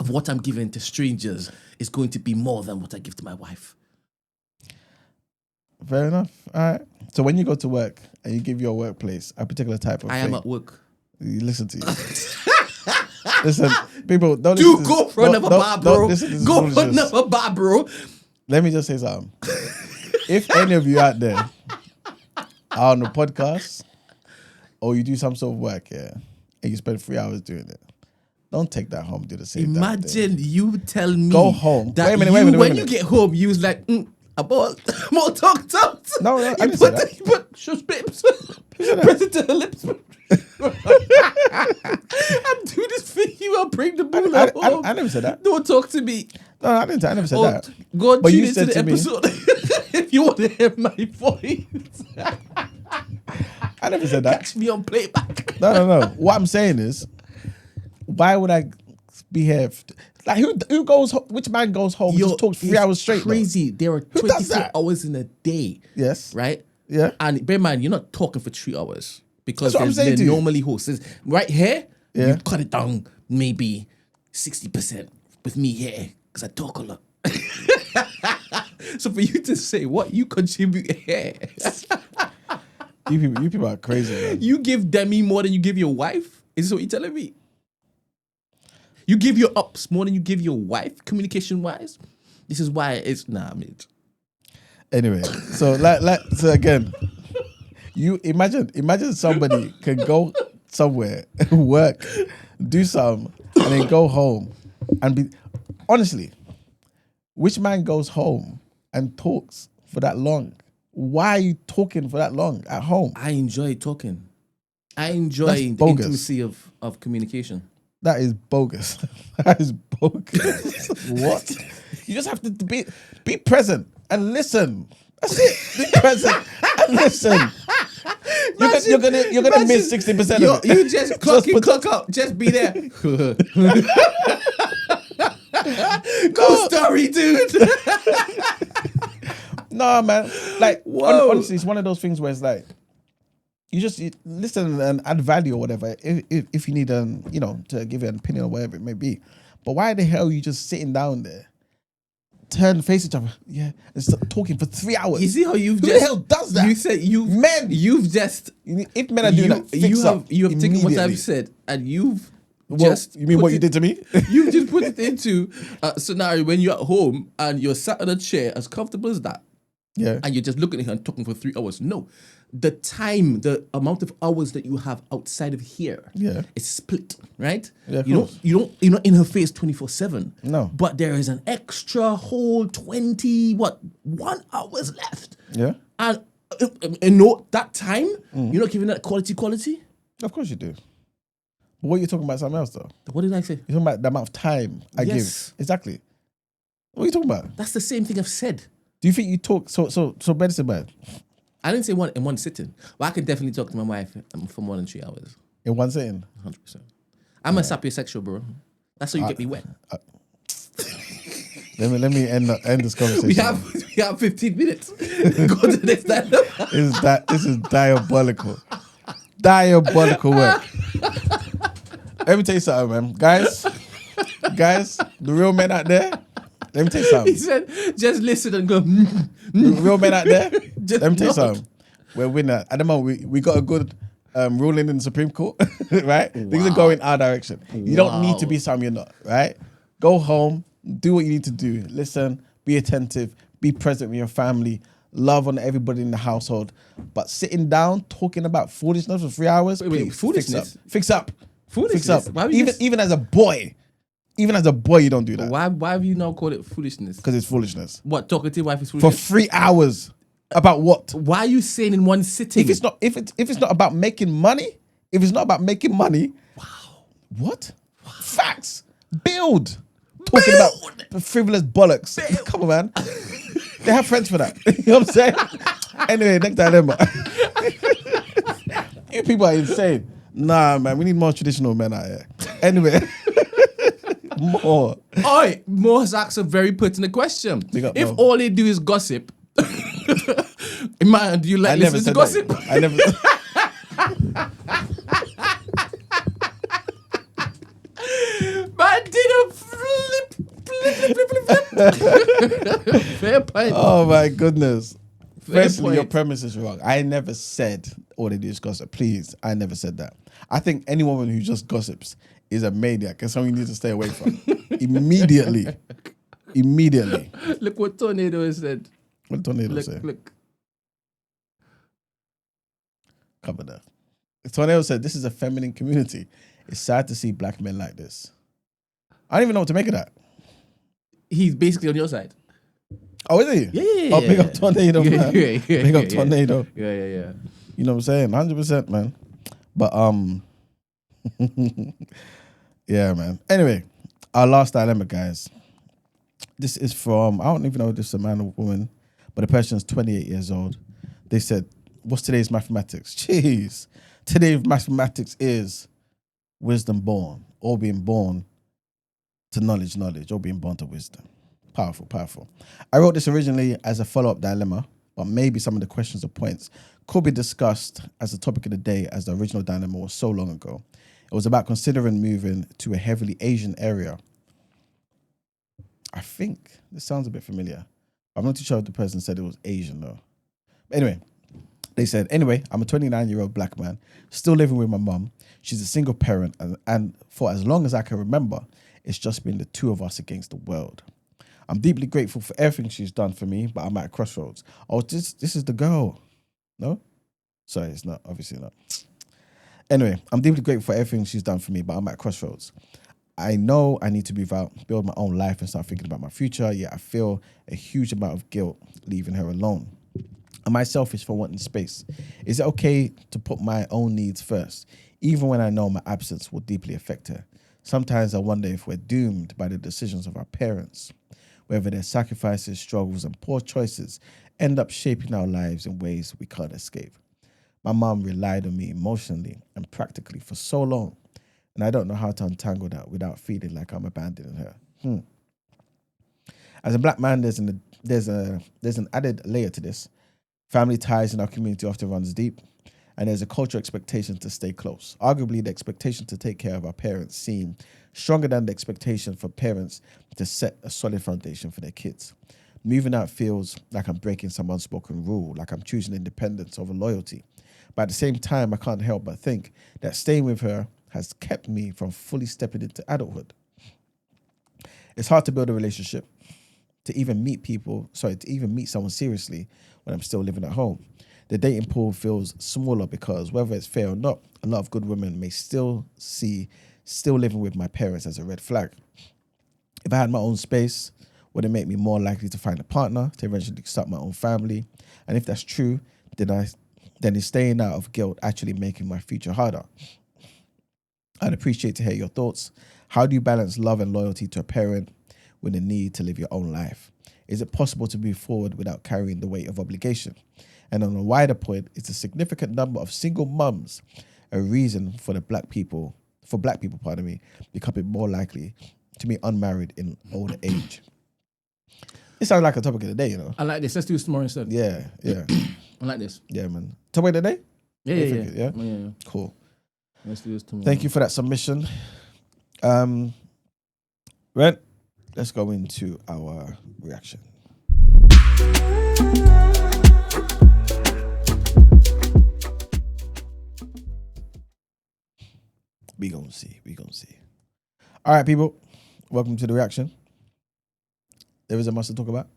of what I'm giving to strangers is going to be more than what I give to my wife. Fair enough. All right. So when you go to work and you give your workplace a particular type of I thing, am at work. you listen to you. Listen, people, don't Dude, listen to go this. for another bar, bro. Don't listen to this Go for foolishness. another bar, bro. Let me just say something. If any of you out there are on a podcast or you do some sort of work, yeah, and you spend 3 hours doing it, don't take that home. Do the same. Imagine you tell me Go home. that Wait a minute. when you get home, you was like, more talk. No, I You didn't say put that. you put shush lips. Press it to her lips. I'm doing this for you. I'll bring the ball home. I never said that. Don't talk to me. No, I didn't. I never said that. Go and But tune you into said the to me- episode if you want to hear my voice. I never said that. Catch me on playback. No. What I'm saying is, why would I be here? Like, who goes home? Which man goes home and just talks 3 hours straight? Crazy. There are Who does 24 that? hours in a day. Yes. Right? Yeah. And bear in mind, you're not talking for 3 hours because That's what I'm saying they're to you. normally hosts. Right here, Yeah. you cut it down maybe 60% with me here because I talk a lot. So for you to say what you contribute here, You people are crazy, man. you give Demi more than you give your wife? Is this what you're telling me? You give your ups more than you give your wife, communication-wise? This is why it's... Nah, mate. Anyway, so so again, you imagine somebody can go somewhere, work, do something, and then go home and be honestly, which man goes home and talks for that long? Why are you talking for that long at home? I enjoy talking. I enjoy That's the bogus. intimacy of communication. That is bogus. That is bogus. What? You just have to be present and listen. That's it. Be present and listen. You're gonna miss 60% of it. You just clock in, clock out. Just be there. Go story, dude. Nah, man. Like, Whoa. honestly, it's one of those things where it's like, you listen and add value or whatever. If you need to give you an opinion or whatever it may be. But why the hell are you just sitting down there, face each other, yeah, and start talking for 3 hours? You see how Who the hell does that? You said Men. You've just If men are doing that, fix up you have taken what immediately. I've said and you've Well, just you mean put what you it- did to me? You just put it into a scenario when you're at home and you're sat on a chair as comfortable as that. Yeah. And you're just looking at her and talking for 3 hours. No, the amount of hours that you have outside of here, Yeah. is split, right? Yeah, of you're course. not in her face 24/7. No. but there is an extra whole 1 hours left. Yeah. And no, that time you're not giving that quality. Of course you do. But what are you talking about? Something else though. What did I say? You're talking about the amount of time I Yes. give. Exactly. What are you talking about? That's the same thing I've said. Do you think you talk so medicine man I didn't say in one sitting, but I can definitely talk to my wife for more than 3 hours. in one sitting? 100%. I'm a sapiosexual, bro. That's how you get me wet. Let me end this conversation. We have 15 minutes. Go to the next line. This is diabolical. Diabolical work. Let me tell you something, man. Guys, the real men out there, let me tell you He something. said, just listen and go. The real men out there, Just let me tell you nod. something. We're winner. At the moment, we got a good ruling in the Supreme Court, right? Things are going our direction. You don't need to be something you're not, right? Go home, do what you need to do. Listen, be attentive, be present with your family, love on everybody in the household. But sitting down, talking about foolishness for 3 hours, Wait, please, foolishness? Fix up. Foolishness? Fix up. Why would you Even as a boy, you don't do that Why have you now called it foolishness? because it's foolishness. What, talking to your wife is For foolishness? 3 hours, About what? Why are you saying in one sitting? If it's not about making money, wow. What? Wow. Facts. Build. Talking about frivolous bollocks. Come on, man. They have friends for that. You know what I'm saying? Anyway, next dilemma. You people are insane. Nah, man, we need more traditional men out here. Anyway. More. Oi, Moore's asked a very pertinent question. If Mo. all they do is gossip, man, do you like listening to gossip? I never. Man did a flip. Fair point. Oh my goodness. Fair Firstly, point. your premise is wrong. I never said all they do is gossip. Please, I never said that. I think any woman who just gossips is a maniac and someone you need to stay away from. Immediately. Look what Tornado said. What did Tornado say? Look. Cover that. Tornado said, this is a feminine community. It's sad to see black men like this. I don't even know what to make of that. He's basically on your side. Oh, is he? Yeah. Oh, big up Tornado, man. Yeah. Big up Tornado. Yeah. You know what I'm saying? 100%, man. But, yeah, man. Anyway, our last dilemma, guys. This is from, I don't even know if this is a man or woman, but the person's 28 years old. They said, what's today's mathematics? Jeez. Today's mathematics is wisdom born, or being born to knowledge, or being born to wisdom. Powerful. I wrote this originally as a follow-up dilemma, but maybe some of the questions or points could be discussed as the topic of the day, as the original dilemma was so long ago. It was about considering moving to a heavily Asian area. I think this sounds a bit familiar. I'm not too sure if the person said it was Asian though. But anyway, they said, anyway, I'm a 29-year-old black man, still living with my mum. She's a single parent, and for as long as I can remember, it's just been the two of us against the world. I'm deeply grateful for everything she's done for me, but I'm at a crossroads. Oh, this is the girl. No? Sorry, it's not. Obviously not. Anyway, I'm deeply grateful for everything she's done for me, but I'm at a crossroads. I know I need to move out, build my own life, and start thinking about my future, yet I feel a huge amount of guilt leaving her alone. Am I selfish for wanting space? Is it okay to put my own needs first, even when I know my absence will deeply affect her? Sometimes I wonder if we're doomed by the decisions of our parents, whether their sacrifices, struggles, and poor choices end up shaping our lives in ways we can't escape. My mom relied on me emotionally and practically for so long, and I don't know how to untangle that without feeling like I'm abandoning her. As a black man, there's an added layer to this. Family ties in our community often runs deep, and there's a cultural expectation to stay close. Arguably, the expectation to take care of our parents seem stronger than the expectation for parents to set a solid foundation for their kids. Moving out feels like I'm breaking some unspoken rule, like I'm choosing independence over loyalty. But at the same time, I can't help but think that staying with her has kept me from fully stepping into adulthood. It's hard to build a relationship, to even meet someone seriously when I'm still living at home. The dating pool feels smaller because, whether it's fair or not, a lot of good women may still see living with my parents as a red flag. If I had my own space, would it make me more likely to find a partner, to eventually start my own family? And if that's true, then is staying out of guilt actually making my future harder? I'd appreciate to hear your thoughts. How do you balance love and loyalty to a parent with the need to live your own life? Is it possible to move forward without carrying the weight of obligation? And on a wider point, is a significant number of single mums a reason for black people, becoming more likely to be unmarried in older age? It sounds like a topic of the day, you know. I like this. Let's do this tomorrow instead. Yeah. I like this. Yeah, man. Topic of the day? Yeah. Cool. Let's do this tomorrow. Thank you for that submission. Brent, let's go into our reaction. We gonna see. All right, people. Welcome to the reaction. There is a much to talk about.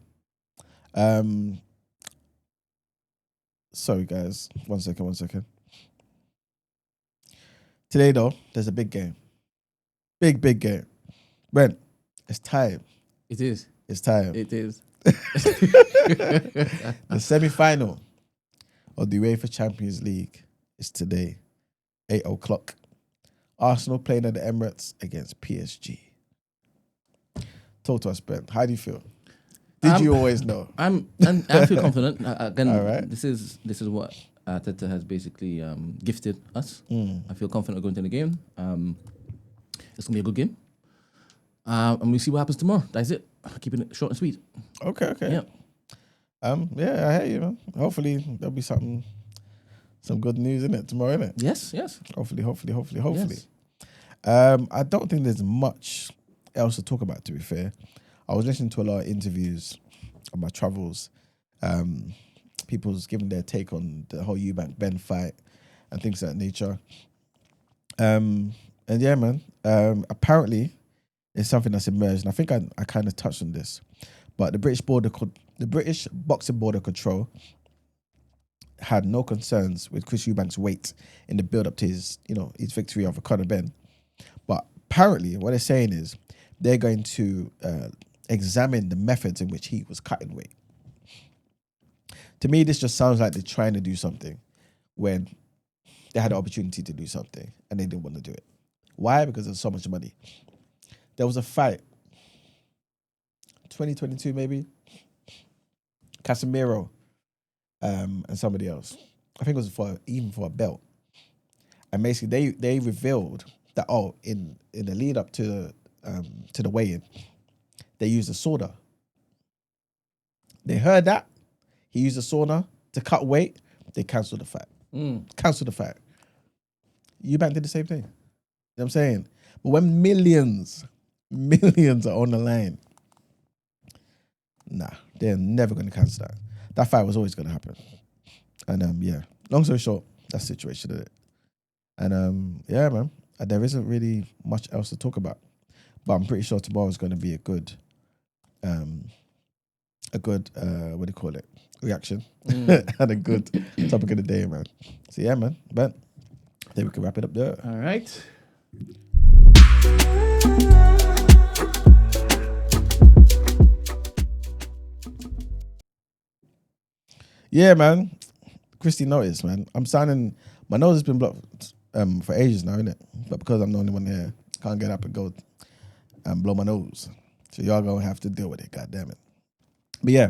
Sorry, guys. One second. Today, though, there's a big game. Big game. Brent, it's time. It is. It's time. It is. The semi-final of the UEFA Champions League is today, 8 o'clock. Arsenal playing at the Emirates against PSG. Talk to us, Ben. How do you feel? Did you always know? I feel confident. Again, All right. this is what Arteta has basically gifted us. I feel confident going to the game. It's gonna be a good game, and we see what happens tomorrow. That's it. Keeping it short and sweet. Okay. Yeah. Yeah, I hear you, man. Hopefully there'll be some good news in it tomorrow, innit? Yes. Hopefully. Yes. I don't think there's much else to talk about, to be fair. I was listening to a lot of interviews on my travels. People's giving their take on the whole Eubank Ben fight and things of that nature. And yeah, man. Apparently, it's something that's emerged, and I think I kind of touched on this. But the British Boxing Board of Control had no concerns with Chris Eubank's weight in the build up to his victory over Conor Ben. But apparently, what they're saying is they're going to examine the methods in which he was cutting weight. To me, this just sounds like they're trying to do something when they had the opportunity to do something and they didn't want to do it. Why? Because there's so much money. There was a fight, 2022 maybe, Casemiro and somebody else. I think it was even for a belt. And basically they revealed that in the lead up to the weigh-in, they used a sauna. They heard that he used a sauna to cut weight. They cancelled the fight. Cancelled the fight. Eubank did the same thing. You know what I'm saying? But when millions are on the line, nah, they're never going to cancel that. That fight was always going to happen. And yeah, long story short, that's the situation of it. And yeah, man, there isn't really much else to talk about. But I'm pretty sure tomorrow is going to be a good what do you call it? Reaction and a good topic of the day, man. So yeah, man. But I think we can wrap it up there. All right. Yeah, man. Christy noticed, man. I'm sounding. My nose has been blocked for ages now, innit? But because I'm the only one here, can't get up and go and blow my nose. So y'all gonna have to deal with it. God damn it. But yeah,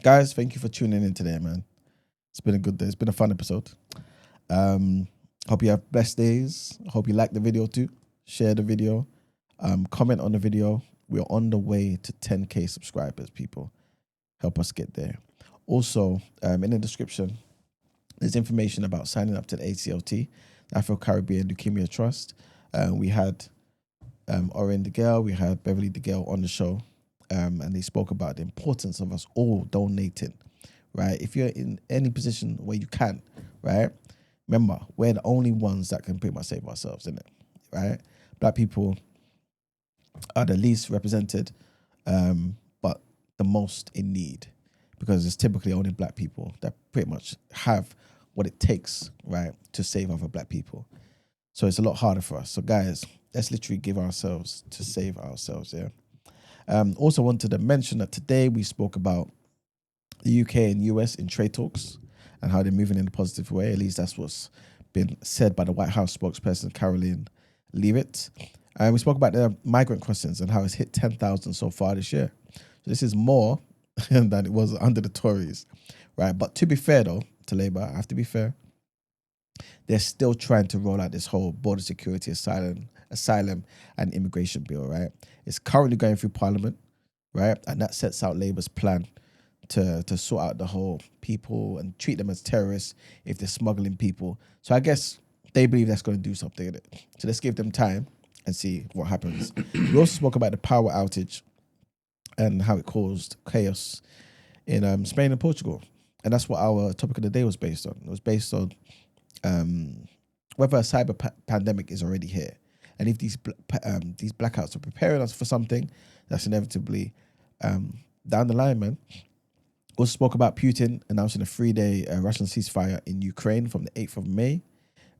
guys, thank you for tuning in today, man. It's been a good day. It's been a fun episode. Hope you have blessed days. Hope you like the video too. Share the video. Comment on the video. We're on the way to 10K subscribers, people. Help us get there. Also, in the description, there's information about signing up to the ACLT, the Afro-Caribbean Leukemia Trust. We had Oren DeGale, we had Beverly DeGale on the show, and they spoke about the importance of us all donating, right? If you're in any position where you can, right? Remember, we're the only ones that can pretty much save ourselves, innit? Right? Black people are the least represented, but the most in need, because it's typically only black people that pretty much have what it takes, right, to save other black people. So it's a lot harder for us. So guys, let's literally give ourselves to save ourselves, yeah? Also wanted to mention that today we spoke about the UK and US in trade talks and how they're moving in a positive way. At least that's what's been said by the White House spokesperson, Caroline Leavitt. And we spoke about the migrant crossings and how it's hit 10,000 so far this year. So this is more than it was under the Tories, right? But to be fair though, to Labour, I have to be fair, they're still trying to roll out this whole border security, asylum and immigration bill, right? It's currently going through Parliament, right? And that sets out Labour's plan to sort out the whole people and treat them as terrorists if they're smuggling people. So I guess they believe that's going to do something in it. So let's give them time and see what happens. We also spoke about the power outage and how it caused chaos in Spain and Portugal. And that's what our topic of the day was based on. It was based on whether a cyber pandemic is already here. And if these blackouts are preparing us for something that's inevitably down the line, man. Also spoke about Putin announcing a 3-day Russian ceasefire in Ukraine from the 8th of May.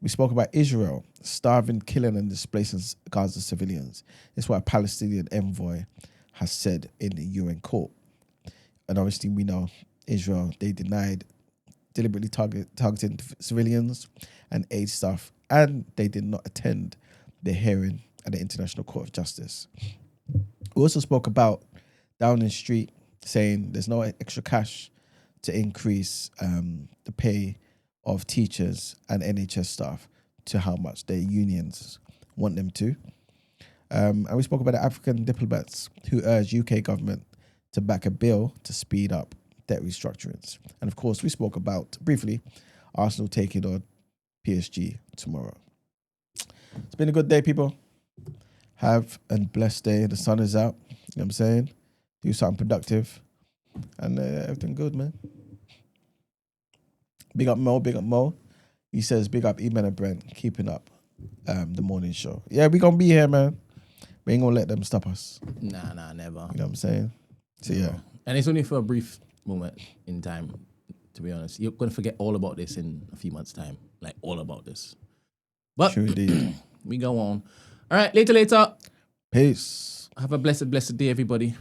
We spoke about Israel starving, killing and displacing Gaza civilians. It's what a Palestinian envoy has said in the UN court. And obviously we know Israel, they denied deliberately targeting civilians and aid staff, and they did not attend the hearing at the International Court of Justice. We also spoke about Downing Street saying there's no extra cash to increase the pay of teachers and NHS staff to how much their unions want them to. And we spoke about the African diplomats who urged UK government to back a bill to speed up debt restructurings. And of course, we spoke about, briefly, Arsenal taking on PSG tomorrow. It's been a good day, people. Have a blessed day. The sun is out. You know what I'm saying? Do something productive. And everything good, man. Big up Mo, big up Mo. He says, big up Eman and Brent, keeping up the morning show. Yeah, we going to be here, man. We ain't going to let them stop us. Nah, never. You know what I'm saying? So, yeah. And it's only for a brief moment in time, to be honest. You're going to forget all about this in a few months' time. Like, all about this. But True indeed. we go on. All right, later. Peace. Have a blessed day, everybody.